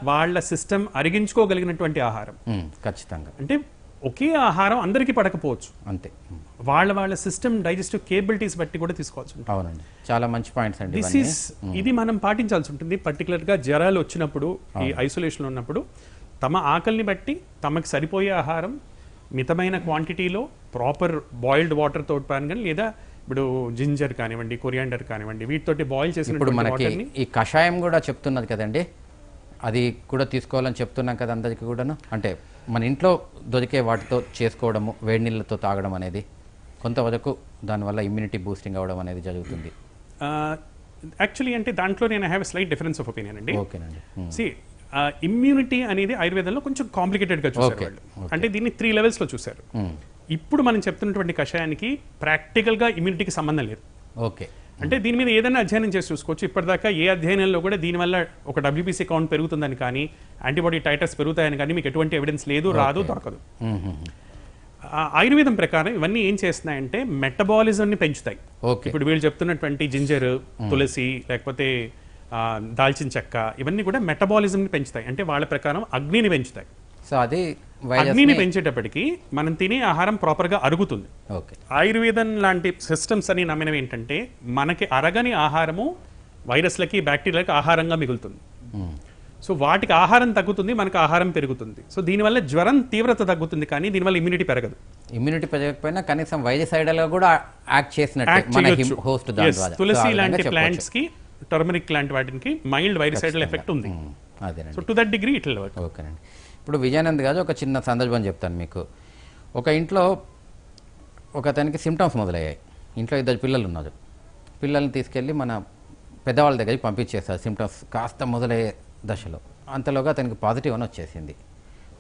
వాళ్ళ సిస్టమ్ అరిగించుకోగలిగినటువంటి ఆహారం. ఖచ్చితంగా. అంటే ఒకే ఆహారం అందరికీ పడకపోవచ్చు, అంతే. వాళ్ళ సిస్టమ్ డైజెస్టివ్ కేబిలిటీస్ బట్టి కూడా తీసుకోవాల్సి ఉంటుంది. అవునండి. చాలా మంచి పాయింట్స్ అండి. ఇది మనం పాటించాల్సి ఉంటుంది. పర్టికులర్ గా జ్వరాలు వచ్చినప్పుడు, ఈ ఐసోలేషన్ ఉన్నప్పుడు తమ ఆకలిని బట్టి తమకు సరిపోయే ఆహారం మితమైన క్వాంటిటీలో ప్రాపర్ బాయిల్డ్ వాటర్ తోటి కానీ లేదా ఇప్పుడు జింజర్ కానివ్వండి, కొరియాండర్ కానివ్వండి, వీటితోటి బాయిల్ చేసిన ఇప్పుడు మనకి ఈ కషాయం కూడా చెప్తున్నది కదండి, అది కూడా తీసుకోవాలని చెప్తున్నాం కదా అందరికీ కూడాను. అంటే మన ఇంట్లో దొరికే వాటితో చేసుకోవడము, వేడి నీళ్ళతో తాగడం అనేది కొంతవరకు దానివల్ల ఇమ్యూనిటీ బూస్టింగ్ అవ్వడం అనేది జరుగుతుంది. యాక్చువల్లీ అంటే దాంట్లో నేను have slight difference of opinion అండి. ఓకేనండి. సి ఇమ్యూనిటీ అనేది ఆయుర్వేదంలో కొంచెం కాంప్లికేటెడ్గా చూసారు వాళ్ళు. అంటే దీన్ని 3 లెవెల్స్లో చూశారు. ఇప్పుడు మనం చెప్తున్నటువంటి కషాయానికి ప్రాక్టికల్గా ఇమ్యూనిటీకి సంబంధం లేదు. ఓకే. అంటే దీని మీద ఏదైనా అధ్యయనం చేసి చూసుకోవచ్చు. ఇప్పటిదాకా ఏ అధ్యయనంలో కూడా దీనివల్ల ఒక WBC కౌంట్ పెరుగుతుందని కానీ, యాంటీబాడీ టైటర్స్ పెరుగుతాయని కానీ మీకు ఎటువంటి ఎవిడెన్స్ లేదు, రాదు, దొరకదు. ఆయుర్వేదం ప్రకారం ఇవన్నీ ఏం చేస్తున్నాయంటే మెటబాలిజంని పెంచుతాయి. ఇప్పుడు వీళ్ళు చెప్తున్నటువంటి జింజర్, తులసి, లేకపోతే దాల్చిన చెక్క, ఇవన్నీ కూడా మెటబాలిజంని పెంచుతాయి. అంటే వాళ్ళ ప్రకారం అగ్నిని పెంచుతాయి. సో అది అగ్నిని పెంచేటప్పటికి మనం తినే ఆహారం ప్రాపర్గా అరుగుతుంది. ఆయుర్వేదం లాంటి సిస్టమ్స్ అని నమ్మినవి ఏంటంటే మనకి అరగని ఆహారము వైరస్లకి, బ్యాక్టీరియాలకి ఆహారంగా మిగులుతుంది. సో వాటికి ఆహారం తగ్గుతుంది, మనకు ఆహారం పెరుగుతుంది. సో దీనివల్ల జ్వరం తీవ్రత తగ్గుతుంది, కానీ దీనివల్ల ఇమ్యూనిటీ పెరగదు. ఇమ్యూనిటీ పెరగకపోయినా కనీసం వైరసైడల్గా కూడా యాక్ట్ చేసినట్టు తులసి లాంటి ప్లాంట్స్ కి, టర్మరిక్ లాంటి వాటికి మైల్డ్ వైరసైడల్ ఎఫెక్ట్ ఉంది. So to that degree it will work. ఓకేనండి. ఇప్పుడు విజయానంద్ గారు ఒక చిన్న సందర్భం చెప్తాను మీకు. ఒక ఇంట్లో ఒక అతనికి సిమ్టమ్స్ మొదలయ్యాయి. ఇంట్లో 2 పిల్లలు ఉన్నారు. పిల్లల్ని తీసుకెళ్ళి మన పెద్దవాళ్ళ దగ్గరికి పంపించేస్తారు సిమ్టమ్స్ కాస్త మొదలయ్యే దశలో. అంతలోగా అతనికి పాజిటివ్ అని వచ్చేసింది.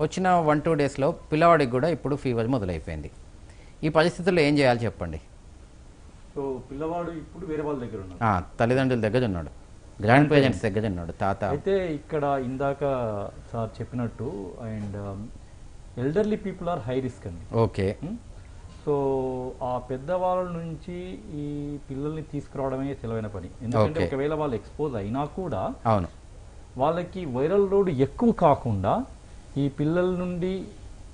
వచ్చిన 1-2 డేస్లో పిల్లవాడికి కూడా ఇప్పుడు ఫీవర్ మొదలైపోయింది. ఈ పరిస్థితుల్లో ఏం చేయాలి చెప్పండి? సో పిల్లవాడు ఇప్పుడు వేరే వాళ్ళ దగ్గర ఉన్నాడు, తల్లిదండ్రుల దగ్గర ఉన్నాడు, గ్రాండ్ పేరెంట్స్ దగ్గర ఉన్నాడు, తాత. అయితే ఇక్కడ ఇందాక సార్ చెప్పినట్టు and elderly people are high risk అండి. ఓకే. సో ఆ పెద్దవాళ్ళ నుంచి ఈ పిల్లల్ని తీసుకురావడమే తెలివైన పని. ఎందుకంటే ఒకవేళ వాళ్ళు ఎక్స్పోజ్ అయినా కూడా అవును వాళ్ళకి వైరల్ లోడ్ ఎక్కువ కాకుండా ఈ పిల్లల నుండి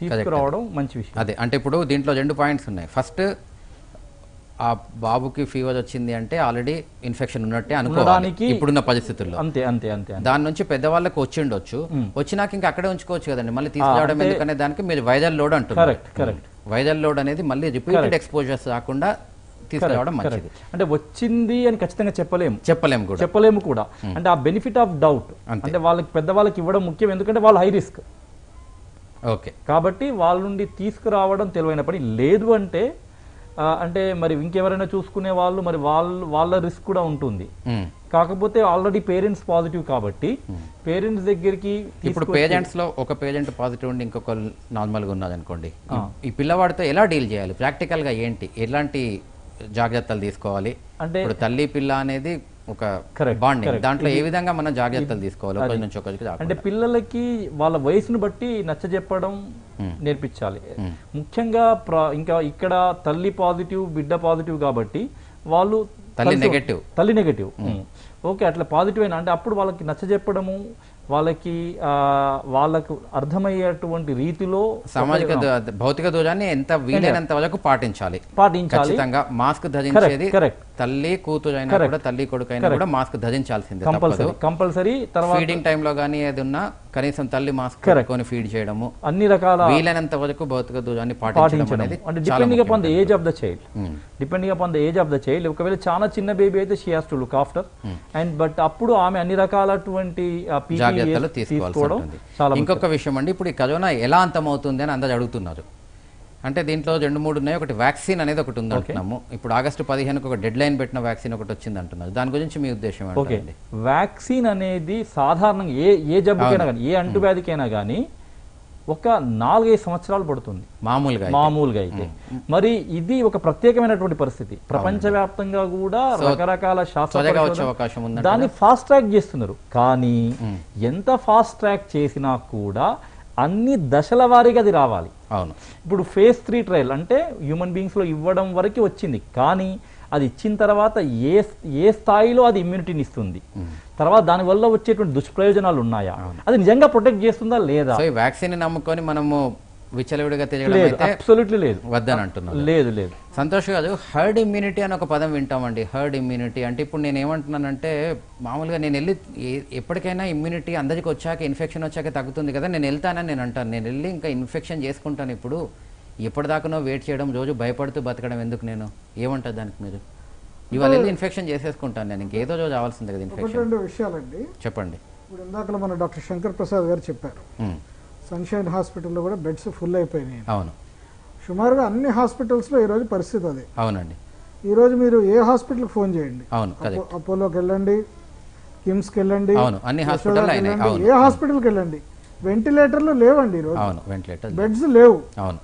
తీసుకురావడం మంచి విషయం. అదే అంటే ఇప్పుడు దీంట్లో 2 పాయింట్స్ ఉన్నాయి. ఫస్ట్, ఆ బాబుకి ఫీవర్ వచ్చింది అంటే ఆల్రెడీ ఇన్ఫెక్షన్ ఉన్నట్టే అనుకోవడానికి ఇప్పుడున్న పరిస్థితుల్లో. అంతే అంతే అంతే. దాని నుంచి పెద్దవాళ్ళకి వచ్చిండొచ్చు, వచ్చినాక ఇంకా అక్కడే ఉంచుకోవచ్చు కదండి, మళ్ళీ తీసుకురావడం ఎందుకనే దానికి మీరు వైరల్ లోడ్ అంటున్నారు. కరెక్ట్. వైరల్ లోడ్ అనేది మళ్ళీ రిపీటెడ్ ఎక్స్పోజర్స్ రాకుండా తీసుకురావడం మంచిది. అంటే వచ్చింది అని ఖచ్చితంగా చెప్పలేము కూడా. అంటే ఆ బెనిఫిట్ ఆఫ్ డౌట్ అంటే వాళ్ళకి పెద్దవాళ్ళకి ఇవ్వడం ముఖ్యం, ఎందుకంటే వాళ్ళు హై రిస్క్. ఓకే. కాబట్టి వాళ్ళ నుండి తీసుకురావడం తెలివైన పని. లేదు అంటే అంటే మరి ఇంకెవరైనా చూసుకునే వాళ్ళు, మరి వాళ్ళ రిస్క్ కూడా ఉంటుంది. కాకపోతే ఆల్రెడీ పేరెంట్స్ పాజిటివ్ కాబట్టి పేరెంట్స్ దగ్గరికి ఇప్పుడు పేరెంట్స్ లో ఒక పేరెంట్ పాజిటివ్ ఉండి ఇంకొక నార్మల్ గా ఉన్నది అనుకోండి, ఈ పిల్లవాడితో ఎలా డీల్ చేయాలి? ప్రాక్టికల్ గా ఏంటి, ఎలాంటి జాగ్రత్తలు తీసుకోవాలి? అంటే ఇప్పుడు తల్లి పిల్ల అనేది ఒక బాండింగ్, దాంట్లో ఏ విధంగా మనం జాగ్రత్తలు తీసుకోవాలి ఒకరి నుంచి ఒకరికి? అంటే పిల్లలకి వాళ్ళ వయసును బట్టి నచ్చజెప్పడం నేర్పించాలి. ముఖ్యంగా ఇంకా ఇక్కడ తల్లి పాజిటివ్, బిడ్డ పాజిటివ్ కాబట్టి వాళ్ళు తల్లి నెగటివ్. ఓకే, అట్లా పాజిటివ్ అయినా అంటే అప్పుడు వాళ్ళకి నచ్చజెప్పడము, వాళ్ళకు అర్థమయ్యేటువంటి రీతిలో సామాజిక భౌతిక దూరాన్ని ఎంత వీలైనంత వరకు పాటించాలి. ఖచ్చితంగా మాస్క్ ధరించేది తల్లి కూతురు అయినా కూడా, తల్లి కొడుకు అయినా కూడా మాస్క్ ధరించాల్సిందే, కంపల్సరీ. తర్వాత ఫీడింగ్ టైంలో కానీ ఏదన్నా కనీసం తల్లి మాస్క్ కట్టుకొని ఫీడ్ చేయడము, అన్ని రకాల వీలైనంత వరకు భౌతిక దూరాన్ని పాటించడం అనేది depending upon the age of the child. ఒకవేళ చాలా చిన్న బేబీ అయితే she has to look after and but అప్పుడు ఆమె అన్ని రకాలటువంటి జాగ్రత్తలు తీసుకోవడం. ఇంకొక విషయం అండి, ఇప్పుడు ఈ కరోనా ఎలా అంతమవుతుంది అని అందరూ అడుగుతున్నారు. అంటే దీంట్లో 2-3 ఉన్నాయి. ఒకటి వ్యాక్సిన్ అనేది ఒకటి ఉంది అంటున్నాము. ఇప్పుడు ఆగస్టు 15కి ఒక డెడ్ లైన్ పెట్టిన వ్యాక్సిన్ ఒకటి వచ్చింది అంటున్నారు. దాని గురించి మీ ఉద్దేశం ఏంటండి? వ్యాక్సిన్ అనేది సాధారణంగా ఏ జబ్బుకైనా కానీ, ఏ అంటువ్యాధికైనా కానీ ఒక 4-5 సంవత్సరాలు పడుతుంది మామూలుగా అయితే. మరి ఇది ఒక ప్రత్యేకమైనటువంటి పరిస్థితి. ప్రపంచవ్యాప్తంగా కూడా రకరకాల శాస్త్ర దాన్ని ఫాస్ట్ ట్రాక్ చేస్తున్నారు. కానీ ఎంత ఫాస్ట్ ట్రాక్ చేసినా కూడా అన్ని దశల వారీగా అది రావాలి. అవును. ఇప్పుడు phase 3 ట్రయల్ అంటే హ్యూమన్ బీయింగ్స్ లో ఇవ్వడం వరకు వచ్చింది, కానీ అది ఇచ్చిన తర్వాత ఏ స్థాయిలో అది ఇమ్యూనిటీని ఇస్తుంది, తర్వాత దానివల్ల వచ్చేటువంటి దుష్ప్రయోజనాలు ఉన్నాయా, అది నిజంగా ప్రొటెక్ట్ చేస్తుందా లేదా? వ్యాక్సిన్ నమ్ముకొని మనము విచ్చలవిడిగా తెలియడం అబ్సల్యూట్లీ లేదు, వద్దని అంటున్నాను. లేదు. సంతోష్ గారు, హర్డ్ ఇమ్యూనిటీ అని ఒక పదం వింటామండి. హర్డ్ ఇమ్యూనిటీ అంటే ఇప్పుడు నేను ఏమంటున్నానంటే, మామూలుగా నేను వెళ్ళి ఎప్పటికైనా ఇమ్యూనిటీ అందరికి వచ్చాక, ఇన్ఫెక్షన్ వచ్చాక తగ్గుతుంది కదా, నేను వెళ్తానని నేను అంటాను. నేను వెళ్ళి ఇంకా ఇన్ఫెక్షన్ చేసుకుంటాను ఇప్పుడు ఎప్పటిదాకానో వెయిట్ చేయడం, రోజు భయపడుతూ బతకడం ఎందుకు? నేను ఏమంటారు దానికి మీరు? ఇవాళ వెళ్ళి ఇన్ఫెక్షన్ చేసేసుకుంటాను నేను, ఇంకేదో రోజు రావాల్సిందే కదా ఒకటి ఇన్ఫెక్షన్. రెండు విషయాలండి. చెప్పండి. ఇప్పుడు ఇందాకలో మన డాక్టర్ శంకర్ ప్రసాద్ గారు చెప్పారు, సన్షైన్ హాస్పిటల్లో కూడా బెడ్స్ ఫుల్ అయిపోయినాయి. అవును, సుమారుగా అన్ని హాస్పిటల్స్లో ఈరోజు పరిస్థితి అదే. అవునండి. ఈరోజు మీరు ఏ హాస్పిటల్కి ఫోన్ చేయండి, అవును, కరెక్ట్. అపోలోకి వెళ్ళండి, కిమ్స్కి వెళ్ళండి, అవును, అన్ని హాస్పిటల్ అయినాయి. అవును, ఏ హాస్పిటల్కి వెళ్ళండి, వెంటిలేటర్లు లేవండి ఈరోజు. అవును, వెంటిలేటర్, బెడ్స్ లేవు, అవును,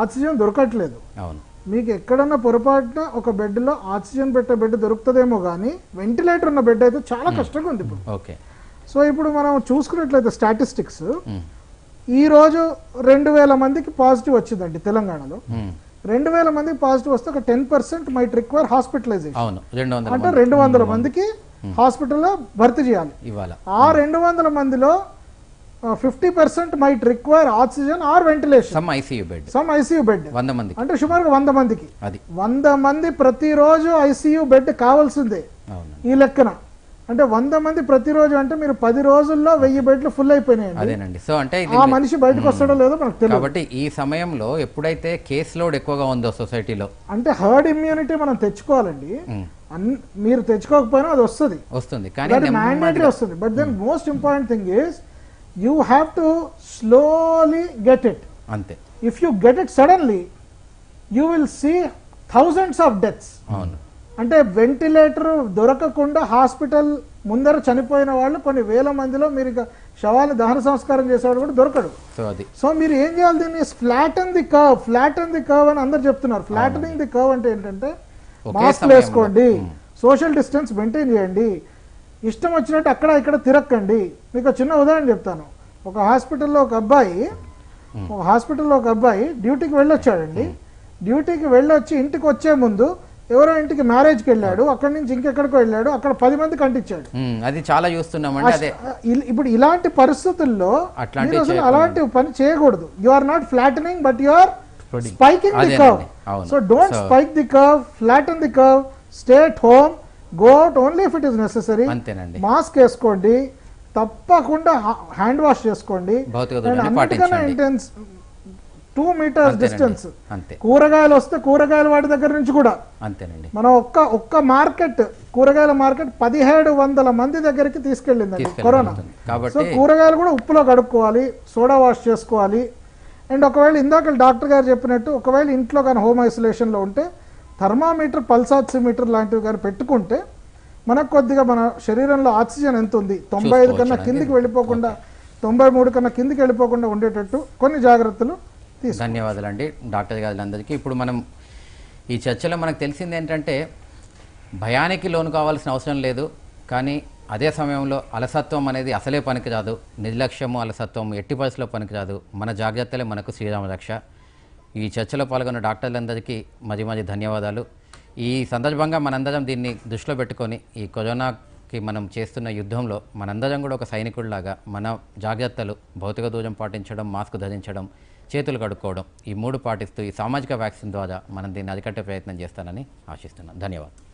ఆక్సిజన్ దొరకట్లేదు. అవును, మీకు ఎక్కడన్నా పొరపాటున ఒక బెడ్లో ఆక్సిజన్ పెట్టే బెడ్ దొరుకుతుందేమో కానీ వెంటిలేటర్ ఉన్న బెడ్ అయితే చాలా కష్టంగా ఉంది ఇప్పుడు. ఓకే. సో ఇప్పుడు మనం చూసుకున్నట్లయితే స్టాటిస్టిక్స్, ఈ రోజు 2000 మందికి పాజిటివ్ వచ్చిందండి తెలంగాణలో. 2000 మందికి పాజిటివ్ వస్తే ఒక 10% మైట్ రిక్వైర్ హాస్పిటలైజేషన్. అవును, 200 అంటే 200 మందికి హాస్పిటల్లో భర్తీ చేయాలి. ఇవాళ ఆ 200 మందిలో 50% might require oxygen or ventilation, some ICU bed, some ICU bed. 100 మందికి, అంటే సుమారుగా 100 మందికి, అది 100 మంది ప్రతిరోజు ఐసీయూ బెడ్ కావాల్సిందే అవును, ఈ లెక్కన. అంటే 100 మంది ప్రతిరోజు అంటే మీరు 10 రోజుల్లో 1000 బెడ్లు ఫుల్ అయిపోయినాయండి. అదేనండి. సో అంటే ఇది ఆ మనిషి బయటకు వస్తాడో లేదో మనకు తెలియదు. కాబట్టి ఈ సమయంలో ఎప్పుడైతే కేసు లోడ్ ఎక్కువగా ఉందో సొసైటీలో, అంటే హర్డ్ ఇమ్యూనిటీ మనం తెచ్చుకోవాలండి. మీరు తెచ్చుకోకపోయినా అది వస్తుంది, కానీ మ్యాండేటరీ వస్తుంది. But then most important thing is you have to slowly get it. అంతే. If you get it suddenly you will see thousands of deaths. అవును, అంటే వెంటిలేటర్ దొరకకుండా హాస్పిటల్ ముందర చనిపోయిన వాళ్ళు కొన్ని వేల మందిలో మీరు ఇక శవాన్ని దహన సంస్కారం చేసేవాడు కూడా దొరకడు. సో మీరు ఏం చేయాలి, దీన్ని flatten the curve, flatten the curve అని అందరు చెప్తున్నారు. ఫ్లాటనింగ్ ది కర్వ్ అంటే ఏంటంటే మాస్క్ వేసుకోండి, సోషల్ డిస్టెన్స్ మెయింటైన్ చేయండి, ఇష్టం వచ్చినట్టు అక్కడ ఇక్కడ తిరక్కండి. మీకు చిన్న ఉదాహరణ చెప్తాను. ఒక హాస్పిటల్లో ఒక అబ్బాయి డ్యూటీకి వెళ్ళొచ్చాడండి. డ్యూటీకి వెళ్ళొచ్చి ఇంటికి వచ్చే ముందు ఎవరో ఇంటికి మ్యారేజ్కి వెళ్ళాడు, అక్కడి నుంచి ఇంకెక్కడికో వెళ్ళాడు, అక్కడ 10 మందికి అంటించాడు. అది చాలా చూస్తున్నామండి. అదే ఇప్పుడు ఇలాంటి పరిస్థితుల్లో మీరు అసలు అలాంటి పని చేయకూడదు. You are not flattening but you are spiking the curve. So don't spike the curve, flatten the curve, stay at home, go out only if it is necessary. Mask వేసుకోండి, తప్పకుండా హ్యాండ్ వాష్ చేసుకోండి, అన్నిటికన్నా intense 2 metres distance. కూరగాయలు వస్తే కూరగాయల వాటి దగ్గర నుంచి కూడా అంతేనండి. మనం ఒక్క మార్కెట్, కూరగాయల మార్కెట్ 1700 మంది దగ్గరికి తీసుకెళ్ళిందండి కరోనా. సో కూరగాయలు కూడా ఉప్పులో కడుక్కోవాలి, సోడా వాష్ చేసుకోవాలి. అండ్ ఒకవేళ ఇందాక డాక్టర్ గారు చెప్పినట్టు ఒకవేళ ఇంట్లో కానీ హోమ్ ఐసోలేషన్లో ఉంటే థర్మామీటర్, పల్స్ ఆక్సిమీటర్ లాంటివి కానీ పెట్టుకుంటే మనకు కొద్దిగా మన శరీరంలో ఆక్సిజన్ ఎంత ఉంది 95 కన్నా కిందికి వెళ్ళిపోకుండా, 93 కన్నా కిందికి వెళ్ళిపోకుండా ఉండేటట్టు కొన్ని జాగ్రత్తలు. ధన్యవాదాలండి డాక్టర్ గారులందరికీ. ఇప్పుడు మనం ఈ చర్చలో మనకు తెలిసింది ఏంటంటే భయానికి లోను కావాల్సిన అవసరం లేదు, కానీ అదే సమయంలో అలసత్వం అనేది అసలే పనికిరాదు. నిర్లక్ష్యము, అలసత్వం ఎట్టి పరిస్థితిలో పనికిరాదు. మన జాగ్రత్తలే మనకు శ్రీరామ రక్ష. ఈ చర్చలో పాల్గొన్న డాక్టర్లందరికీ మరి ధన్యవాదాలు. ఈ సందర్భంగా మనందరం దీన్ని దృష్టిలో పెట్టుకొని ఈ కరోనాకి మనం చేస్తున్న యుద్ధంలో మనందరం కూడా ఒక సైనికుడిలాగా మన జాగ్రత్తలు, భౌతిక దూరం పాటించడం, మాస్క్ ధరించడం, చేతులు కడుక్కోవడం, ఈ 3 పాటిస్తూ ఈ సామాజిక వ్యాక్సిన్ ద్వారా మనం దీన్ని అరికట్టే ప్రయత్నం చేస్తానని ఆశిస్తున్నాను. ధన్యవాదాలు.